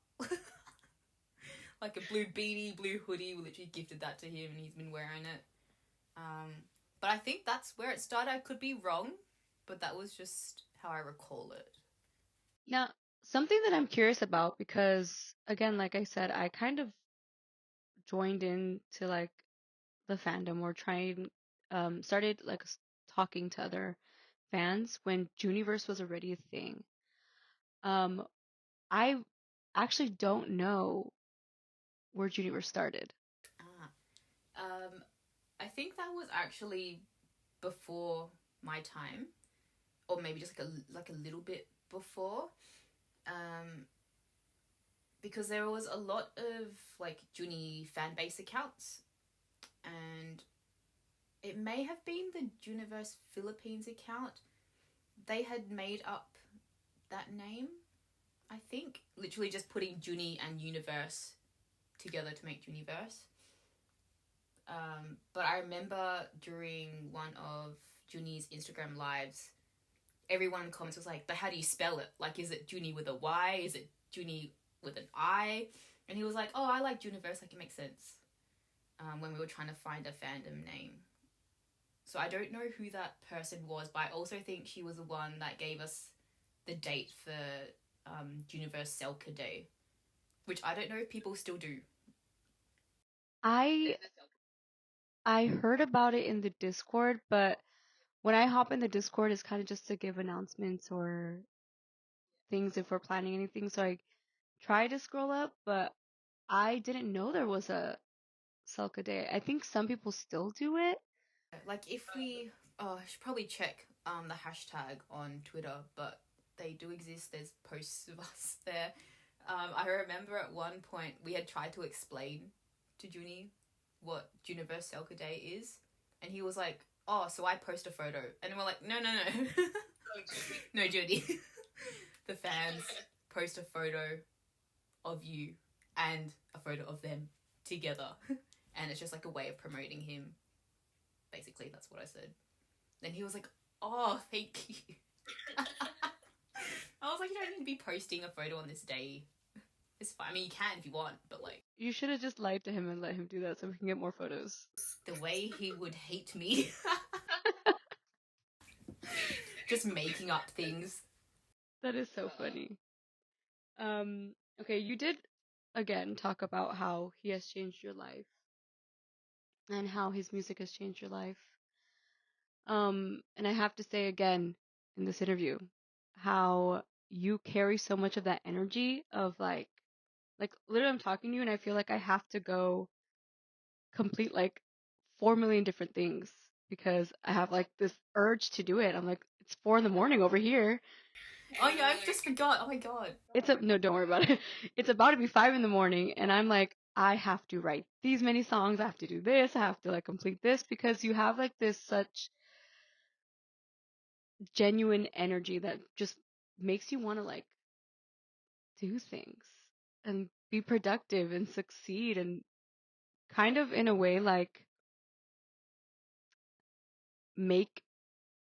Like a blue beanie, blue hoodie, we literally gifted that to him and he's been wearing it. But I think that's where it started. I could be wrong, but that was just how I recall it. Now, something that I'm curious about, because again, like I said, I kind of joined into like the fandom or started like talking to other fans when Junniverse was already a thing. I actually don't know where Junniverse started. I think that was actually before my time, or maybe just like a little bit before, because there was a lot of like Junnie fan base accounts, and it may have been the Junniverse Philippines account. They had made up that name. I think literally just putting JUNNY and Junniverse together to make Junniverse. But I remember during one of JUNNY's Instagram lives, everyone in the comments was like, but how do you spell it? Like, is it JUNNY with a Y? Is it JUNNY with an I? And he was like, oh, I like Junniverse, like it makes sense. When we were trying to find a fandom name. So I don't know who that person was, but I also think she was the one that gave us the date for Junniverse Selka Day, which I don't know if people still do. I heard about it in the Discord, but when I hop in the Discord, it's kind of just to give announcements or things if we're planning anything. So I try to scroll up, but I didn't know there was a Selka Day. I think some people still do it. Like if we, I should probably check the hashtag on Twitter, but they do exist. There's posts of us there. I remember at one point we had tried to explain to JUNNY what Junniverse Selka Day is, and he was like, oh, so I post a photo, and we're like, no. No, JUNNY. The fans post a photo of you and a photo of them together, and it's just like a way of promoting him. Basically, that's what I said. Then he was like, oh, thank you. I was like, you don't need to be posting a photo on this day. It's fine. I mean, you can if you want, but like... You should have just lied to him and let him do that so we can get more photos. The way he would hate me. Just making up things. That is so funny. Okay, you did, again, talk about how he has changed your life. And how his music has changed your life. And I have to say again in this interview, how you carry so much of that energy of like literally I'm talking to you and I feel like I have to go complete like 4 million different things because I have like this urge to do it. I'm like, it's 4 in the morning over here. Oh yeah, I just forgot. Oh my god. No, don't worry about it. It's about to be 5 in the morning and I'm like, I have to write these many songs. I have to do this. I have to like complete this because you have like this such genuine energy that just makes you want to like do things and be productive and succeed and kind of in a way like make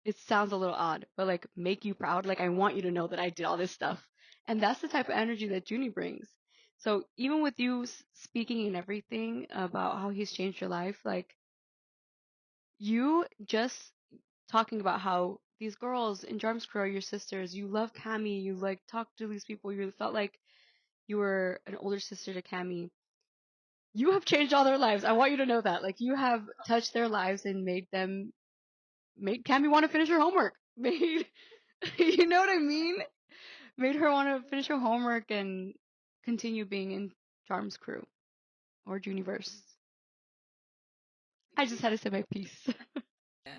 it sounds a little odd, but like make you proud. Like I want you to know that I did all this stuff. And that's the type of energy that JUNNY brings. So even with you speaking and everything about how he's changed your life, like you just talking about how these girls in Jarm's Crew are your sisters, you love Cammy, you like talk to these people, you felt like you were an older sister to Cammy. You have changed all their lives. I want you to know that. Like you have touched their lives and made Cammy want to finish her homework. You know what I mean? Made her want to finish her homework and continue being in Charm's Crew or Junniverse. I just had to say my piece. Yeah.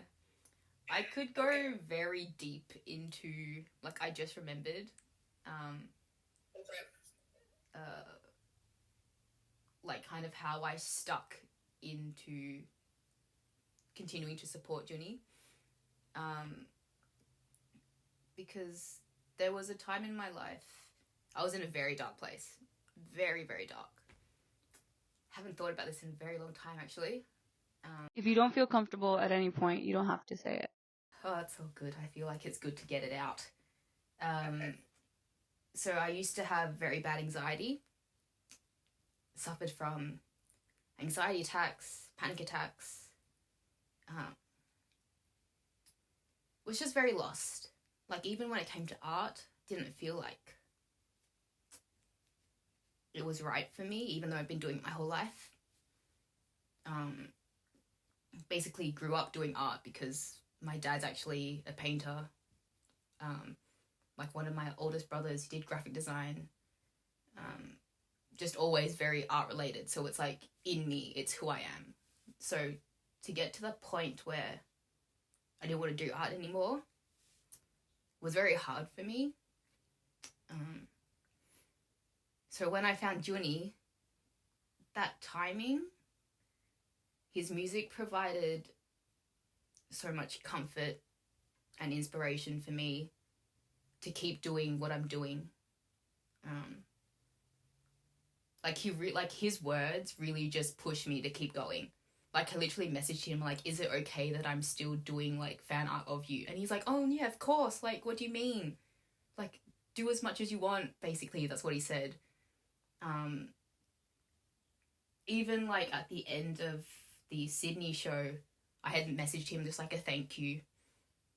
I could go very deep into, like, I just remembered, like, kind of how I stuck into continuing to support JUNNY. Because there was a time in my life, I was in a very dark place. Very, very dark. Haven't thought about this in a very long time, actually. If you don't feel comfortable at any point, you don't have to say it. Oh, that's all good. I feel like it's good to get it out. So I used to have very bad anxiety. Suffered from anxiety attacks, panic attacks. Was just very lost. Like, even when it came to art, didn't feel like it was right for me, even though I've been doing it my whole life. Basically grew up doing art because my dad's actually a painter. Like one of my oldest brothers, he did graphic design. Just always very art related. So it's like in me, it's who I am. So to get to the point where I didn't want to do art anymore was very hard for me. So when I found JUNNY, that timing, his music provided so much comfort and inspiration for me to keep doing what I'm doing. Like his words really just push me to keep going. Like I literally messaged him like, is it okay that I'm still doing like fan art of you? And he's like, oh yeah, of course. Like, what do you mean? Like, do as much as you want, basically. That's what he said. Even like at the end of the Sydney show, I had messaged him just like a thank you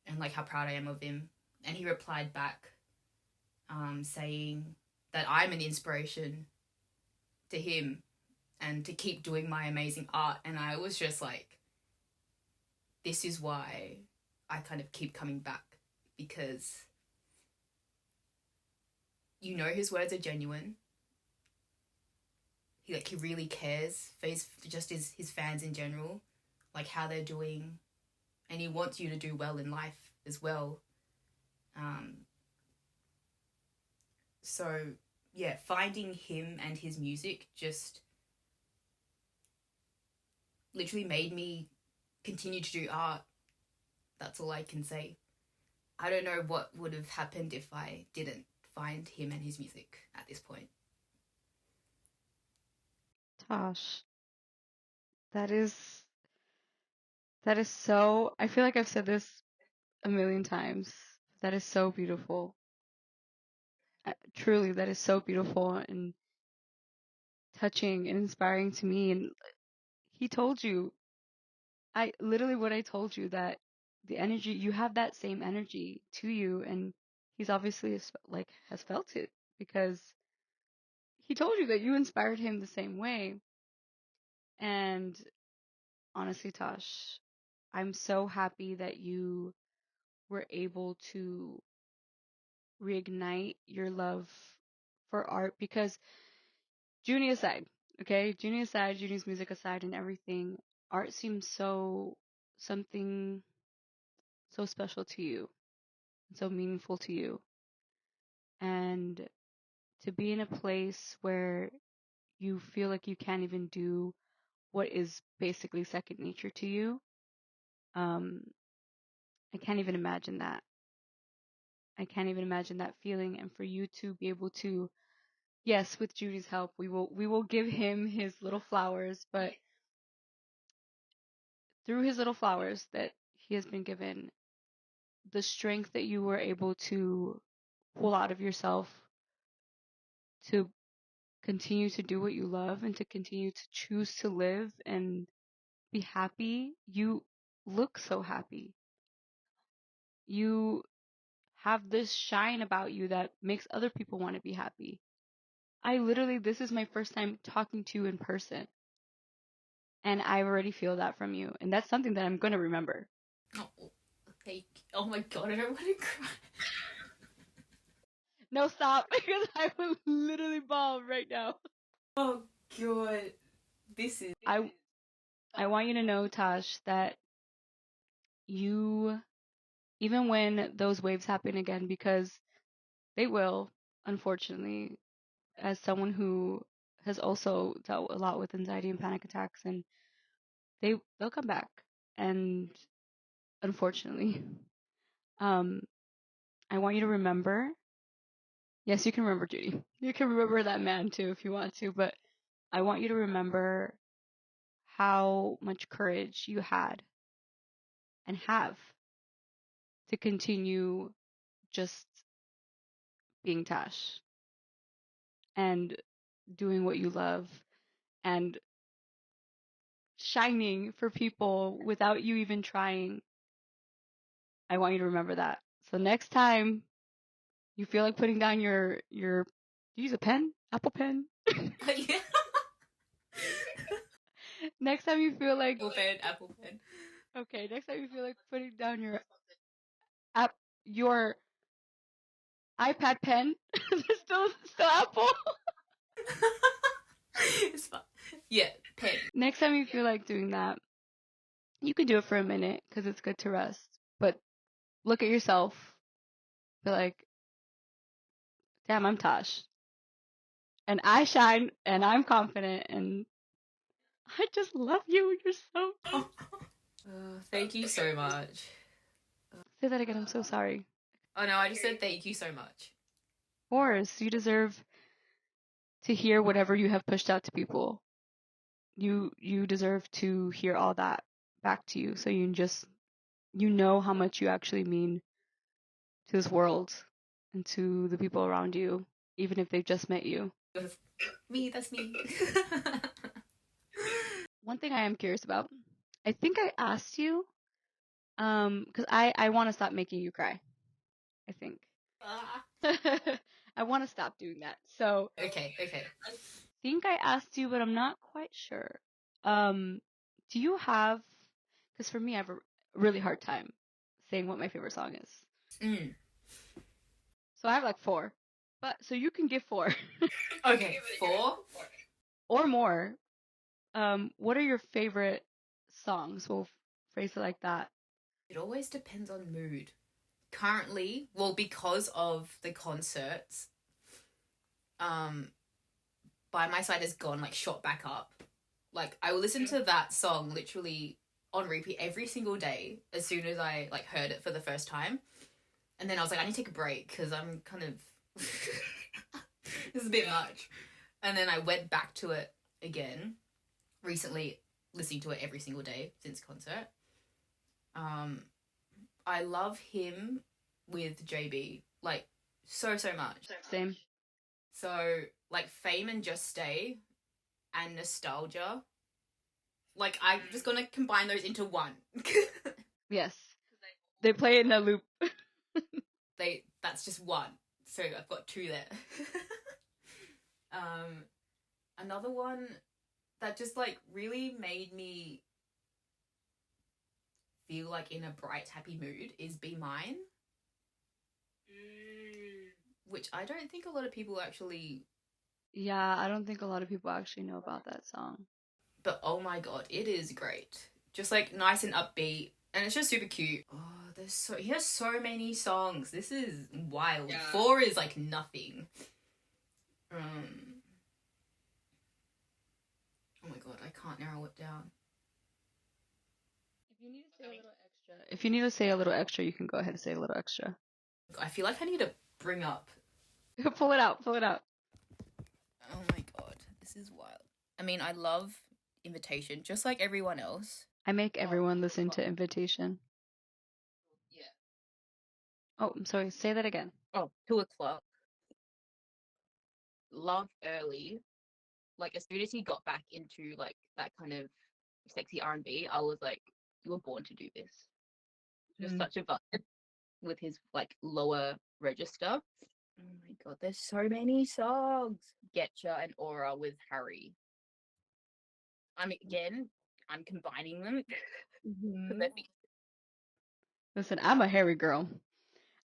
and like how proud I am of him. And he replied back saying that I'm an inspiration to him and to keep doing my amazing art. And I was just like, this is why I kind of keep coming back, because you know his words are genuine. He really cares for his fans in general, like how they're doing, and he wants you to do well in life as well. So yeah, finding him and his music just literally made me continue to do art. That's all I can say. I don't know what would have happened if I didn't find him and his music at this point. Tosh, that is so, I feel like I've said this a million times. That is so beautiful. Truly, that is so beautiful and touching and inspiring to me. And he told you, what I told you, that the energy, you have that same energy to you, and he's obviously has felt it, because he told you that you inspired him the same way. And honestly, Tosh, I'm so happy that you were able to reignite your love for art, because Junny aside, okay, Junny's music aside and everything, art seems something so special to you, so meaningful to you. And to be in a place where you feel like you can't even do what is basically second nature to you, I can't even imagine that. I can't even imagine that feeling. And for you to be able to, yes, with Judy's help, we will give him his little flowers, but through his little flowers that he has been given, the strength that you were able to pull out of yourself to continue to do what you love and to continue to choose to live and be happy. You look so happy. You have this shine about you that makes other people want to be happy. This is my first time talking to you in person, and I already feel that from you, and that's something that I'm going to remember. Oh, thank you. Oh my god, I don't want to cry. No, stop, because I will literally bawl right now. Oh god, this is. I want you to know, Tash, that you, even when those waves happen again, because they will, unfortunately, as someone who has also dealt a lot with anxiety and panic attacks, and they'll come back, and unfortunately, I want you to remember. Yes, you can remember Judy. You can remember that man too if you want to, but I want you to remember how much courage you had and have to continue just being Tash and doing what you love and shining for people without you even trying. I want you to remember that. So next time you feel like putting down your do you use a pen? Apple pen? Yeah. Next time you feel like Apple pen. okay, next time you feel like putting down your iPad pen, still Apple. It's fine. Yeah, pen. Next time you feel like doing that, you can do it for a minute because it's good to rest. But look at yourself. Be like, damn, I'm Tosh. And I shine and I'm confident and I just love you. You're so cute. Thank you so much. Say that again. I'm so sorry. Oh no, I just said thank you so much. Of course, you deserve to hear whatever you have pushed out to people. You deserve to hear all that back to you, so you know how much you actually mean to this world and to the people around you, even if they've just met you. Me, that's me. One thing I am curious about, I think I asked you, because I want to stop making you cry. I think. I want to stop doing that. So Okay. I think I asked you, but I'm not quite sure. Do you have? Because for me, I have a really hard time saying what my favorite song is. Mm. So I have like 4, but so you can give 4 Okay, 4. or more. What are your favorite songs? We'll phrase it like that. It always depends on mood. Currently, well, because of the concerts, By My Side has gone like shot back up. Like I will listen to that song literally on repeat every single day as soon as I like heard it for the first time. And then I was like, I need to take a break because I'm kind of this is a bit much. And then I went back to it again recently, listening to it every single day since concert. I love him with JB like so much. Same. So like Fame and Just Stay and Nostalgia. Like I'm just gonna combine those into one. Yes. They play it in a loop. That's just one. So I've got 2 there. Another one that just like really made me feel like in a bright, happy mood is Be Mine. Which I don't think a lot of people actually. Yeah, I don't think a lot of people actually know about that song. But oh my god, it is great. Just like nice and upbeat. And it's just super cute. Oh, he has so many songs. This is wild. Yeah. 4 is like nothing. Oh my god, I can't narrow it down. If you need to say a little extra, you can go ahead and say a little extra. I feel like I need to bring up. Pull it out. Oh my god, this is wild. I mean, I love Invitation, just like everyone else. I make everyone listen to Invitation. Yeah. Oh, I'm sorry. Say that again. Oh, 2 o'clock. Love Early. Like as soon as he got back into like that kind of sexy R&B, I was like, you were born to do this. Just such a vibe with his like lower register. Oh my god, there's so many songs. Getcha and Aura with Harry. I'm combining them. Listen, I'm a Harry girl.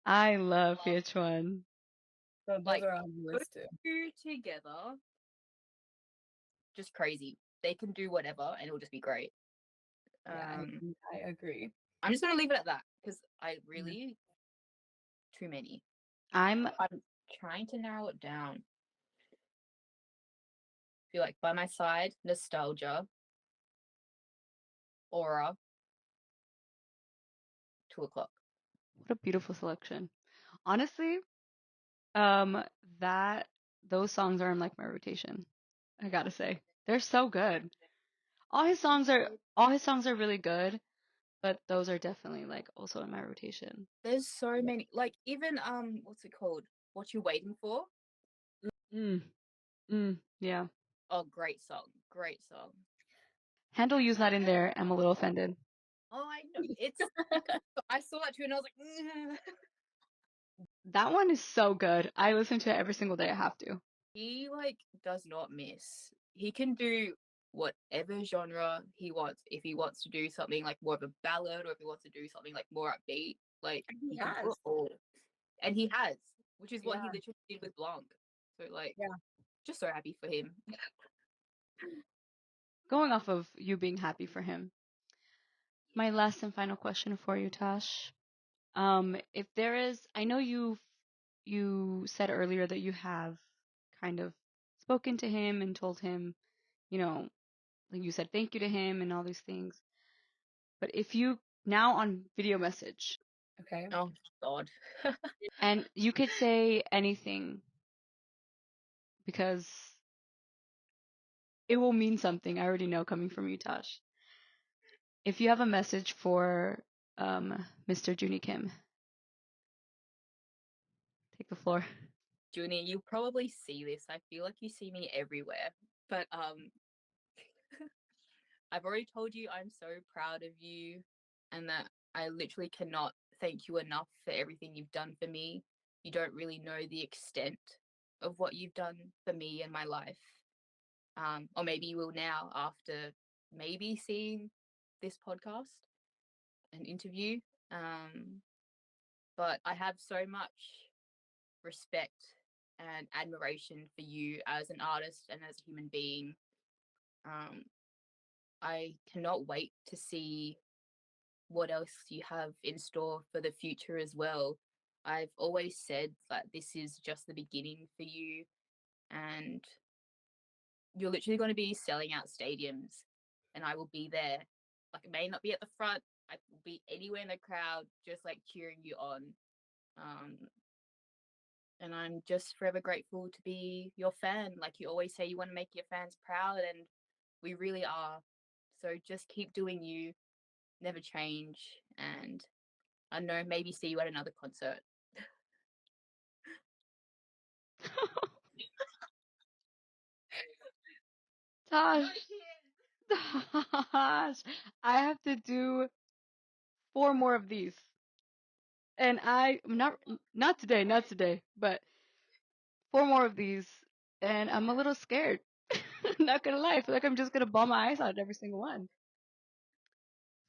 I love VH1. So those Like, are on the list too. 2 together, just crazy. They can do whatever and it'll just be great. Yeah, I agree. I'm just gonna leave it at that because I really too many. I'm trying to narrow it down. Feel like By My Side, Nostalgia, Aura, 2 o'clock. what a beautiful selection. Honestly, those songs are in like my rotation. I gotta say, they're so good. All his songs are really good, but those are definitely like also in my rotation. There's so many. Like even what's it called? What You Waiting For? Yeah. Oh, great song. Great song. Handle You's not in there. I'm a little offended. Oh, I know. It's I saw that too and I was like, That one is so good. I listen to it every single day. I have to. he like does not miss. He can do whatever genre he wants. If he wants to do something like more of a ballad or if he wants to do something like more upbeat, like he can do it all. And he has, which is what he literally did with Blanc. So like just so happy for him. Going off of you being happy for him, my last and final question for you, Tash. If there is, I know you said earlier that you have kind of spoken to him and told him, like you said thank you to him and all these things. But if you now on video message, Okay. Oh god. and you could say anything because it will mean something. I already know coming from you, Tash. If you have a message for Mr. Junny Kim, take the floor. Junny, you probably see this. I feel like you see me everywhere. But I've already told you I'm so proud of you and that I literally cannot thank you enough for everything you've done for me. You don't really know the extent of what you've done for me and my life. Or maybe you will now after maybe seeing this podcast and interview. But I have so much respect and admiration for you as an artist and as a human being. I cannot wait to see what else you have in store for the future as well. I've always said that this is just the beginning for you, and you're literally going to be selling out stadiums, and I will be there. Like, it may not be at the front, I will be anywhere in the crowd, just like cheering you on. Um, and I'm just forever grateful to be your fan. Like you always say, you want to make your fans proud, and we really are. So just keep doing you, never change, and I don't know, maybe see you at another concert. Tash, Tash, I have to do 4 more of these, and I'm not today, not today, but 4 more of these, and I'm a little scared. Not gonna lie, I feel like I'm just gonna bawl my eyes out at every single one.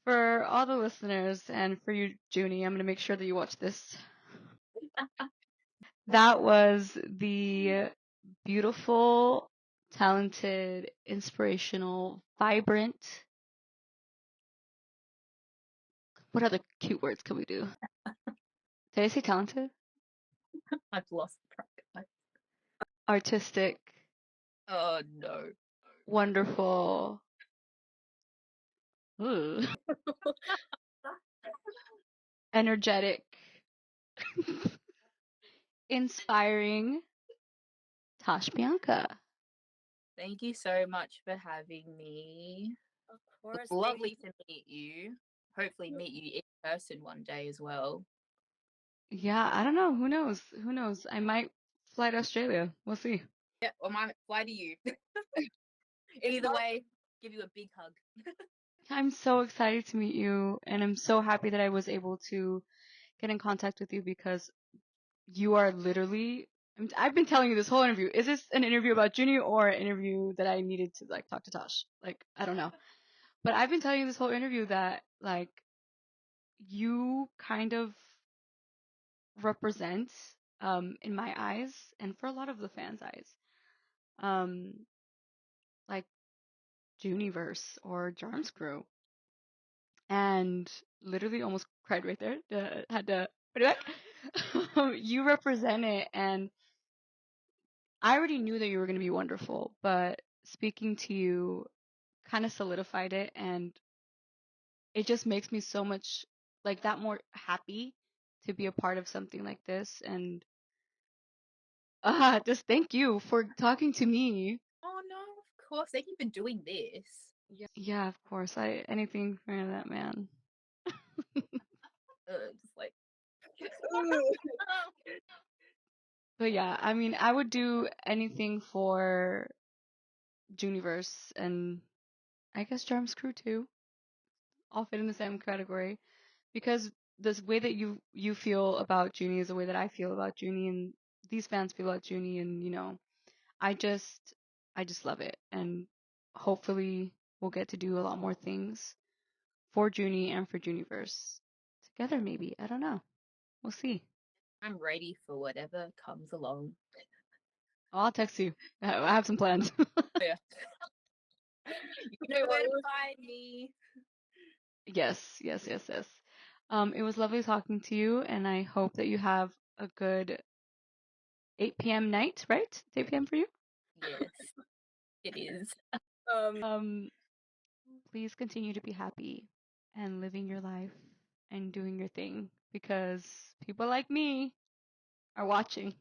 For all the listeners and for you, Junie, I'm gonna make sure that you watch this. That was the beautiful, talented, inspirational, vibrant. What other cute words can we do? Did I say talented? I've lost track. Artistic, Oh no. wonderful, ooh, energetic, inspiring Tash Bianca. Thank you so much for having me. Of It course. was lovely to meet you. Hopefully meet you in person one day as well. Yeah, I don't know. Who knows? Who knows? I might fly to Australia. We'll see. Yeah, or might fly to you. Either way, give you a big hug. I'm so excited to meet you, and I'm so happy that I was able to get in contact with you because you are literally. I've been telling you this whole interview. Is this an interview about Junie or an interview that I needed to like talk to Tosh? Like, I don't know. But I've been telling you this whole interview that like you kind of represent in my eyes and for a lot of the fans' eyes um like Junniverse or Jarm's crew, and literally almost cried right there. Had to put it back. You represent it, and I already knew that you were going to be wonderful, but speaking to you kind of solidified it, and it just makes me so much like that more happy to be a part of something like this. And just thank you for talking to me. Oh no, of course. Thank you for doing this. Yeah, of course. Anything for that man. Just like But yeah, I mean, I would do anything for Junniverse and I guess Charm's crew too. All fit in the same category because the way that you feel about Junie is the way that I feel about Junie, and these fans feel about Junie, and I just I just love it, and hopefully we'll get to do a lot more things for Junie and for Junniverse together. Maybe, I don't know. We'll see. I'm ready for whatever comes along. I'll text you. I have some plans. Yeah. You know where to find me. Yes, yes, yes, yes. It was lovely talking to you, and I hope that you have a good 8 p.m. night, right? It's 8 p.m. for you? Yes, it is. Um, please continue to be happy and living your life and doing your thing because people like me are watching.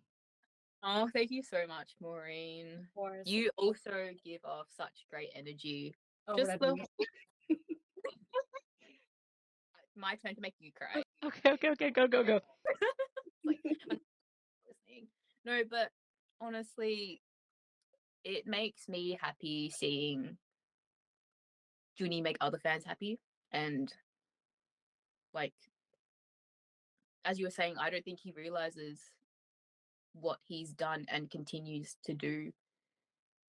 Oh, thank you so much, Maureen. Of course. You also give off such great energy. Oh, Just what the I mean. my turn to make you cry. Okay, go. Like I'm listening. No, but honestly, it makes me happy seeing Junny make other fans happy. And like as you were saying, I don't think he realizes what he's done and continues to do.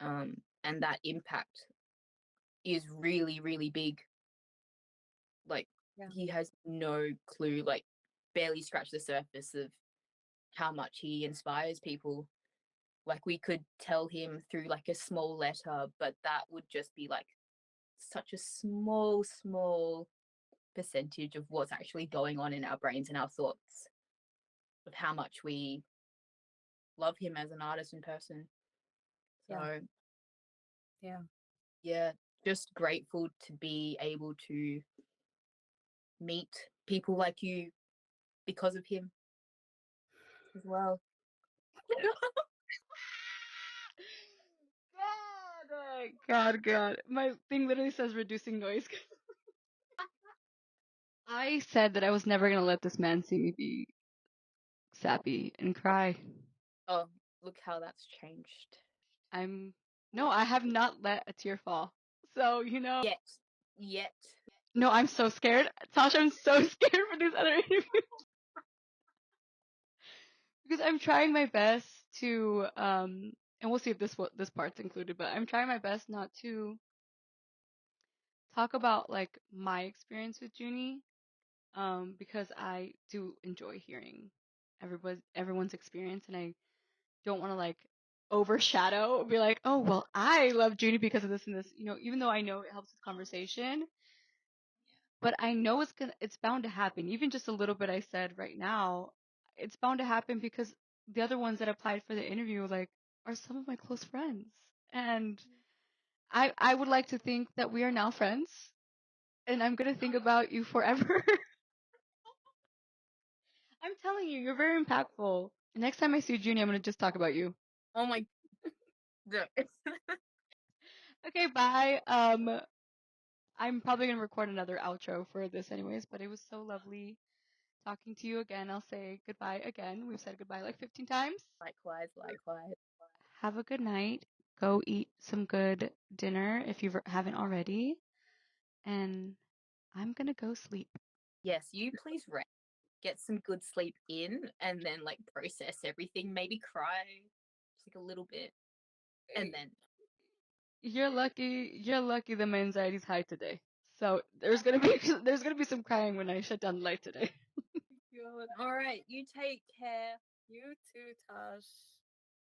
And that impact is really, really big. Like Yeah. he has no clue, like barely scratched the surface of how much he inspires people. Like we could tell him through like a small letter, but that would just be like such a small percentage of what's actually going on in our brains and our thoughts of how much we love him as an artist and person. So yeah, just grateful to be able to meet people like you because of him as well. God. My thing literally says reducing noise. I said that I was never gonna let this man see me be sappy and cry. Oh, look how that's changed. No, I have not let a tear fall. So, Yet. no, I'm so scared. Tasha, I'm so scared for this other interview. Because I'm trying my best to, and we'll see if this part's included, but I'm trying my best not to talk about like my experience with Junie, because I do enjoy hearing everyone's experience, and I don't want to like overshadow, be like, oh well, I love Junie because of this and this, even though I know it helps with conversation, but I know it's bound to happen. Even just a little bit I said right now, it's bound to happen because the other ones that applied for the interview like are some of my close friends, and I would like to think that we are now friends, and I'm gonna think about you forever. I'm telling you, you're very impactful. Next time I see Junie, I'm gonna just talk about you. Oh my. Okay, bye. I'm probably gonna record another outro for this anyways, but it was so lovely talking to you again. I'll say goodbye again. We've said goodbye like 15 times. Likewise. Have a good night. Go eat some good dinner if you haven't already. And I'm gonna go sleep. Yes, you please rest. Get some good sleep in and then like process everything. Maybe cry just like a little bit. And then You're lucky that my anxiety's high today. So there's gonna be some crying when I shut down the light today. all right, you take care. You too, Tash.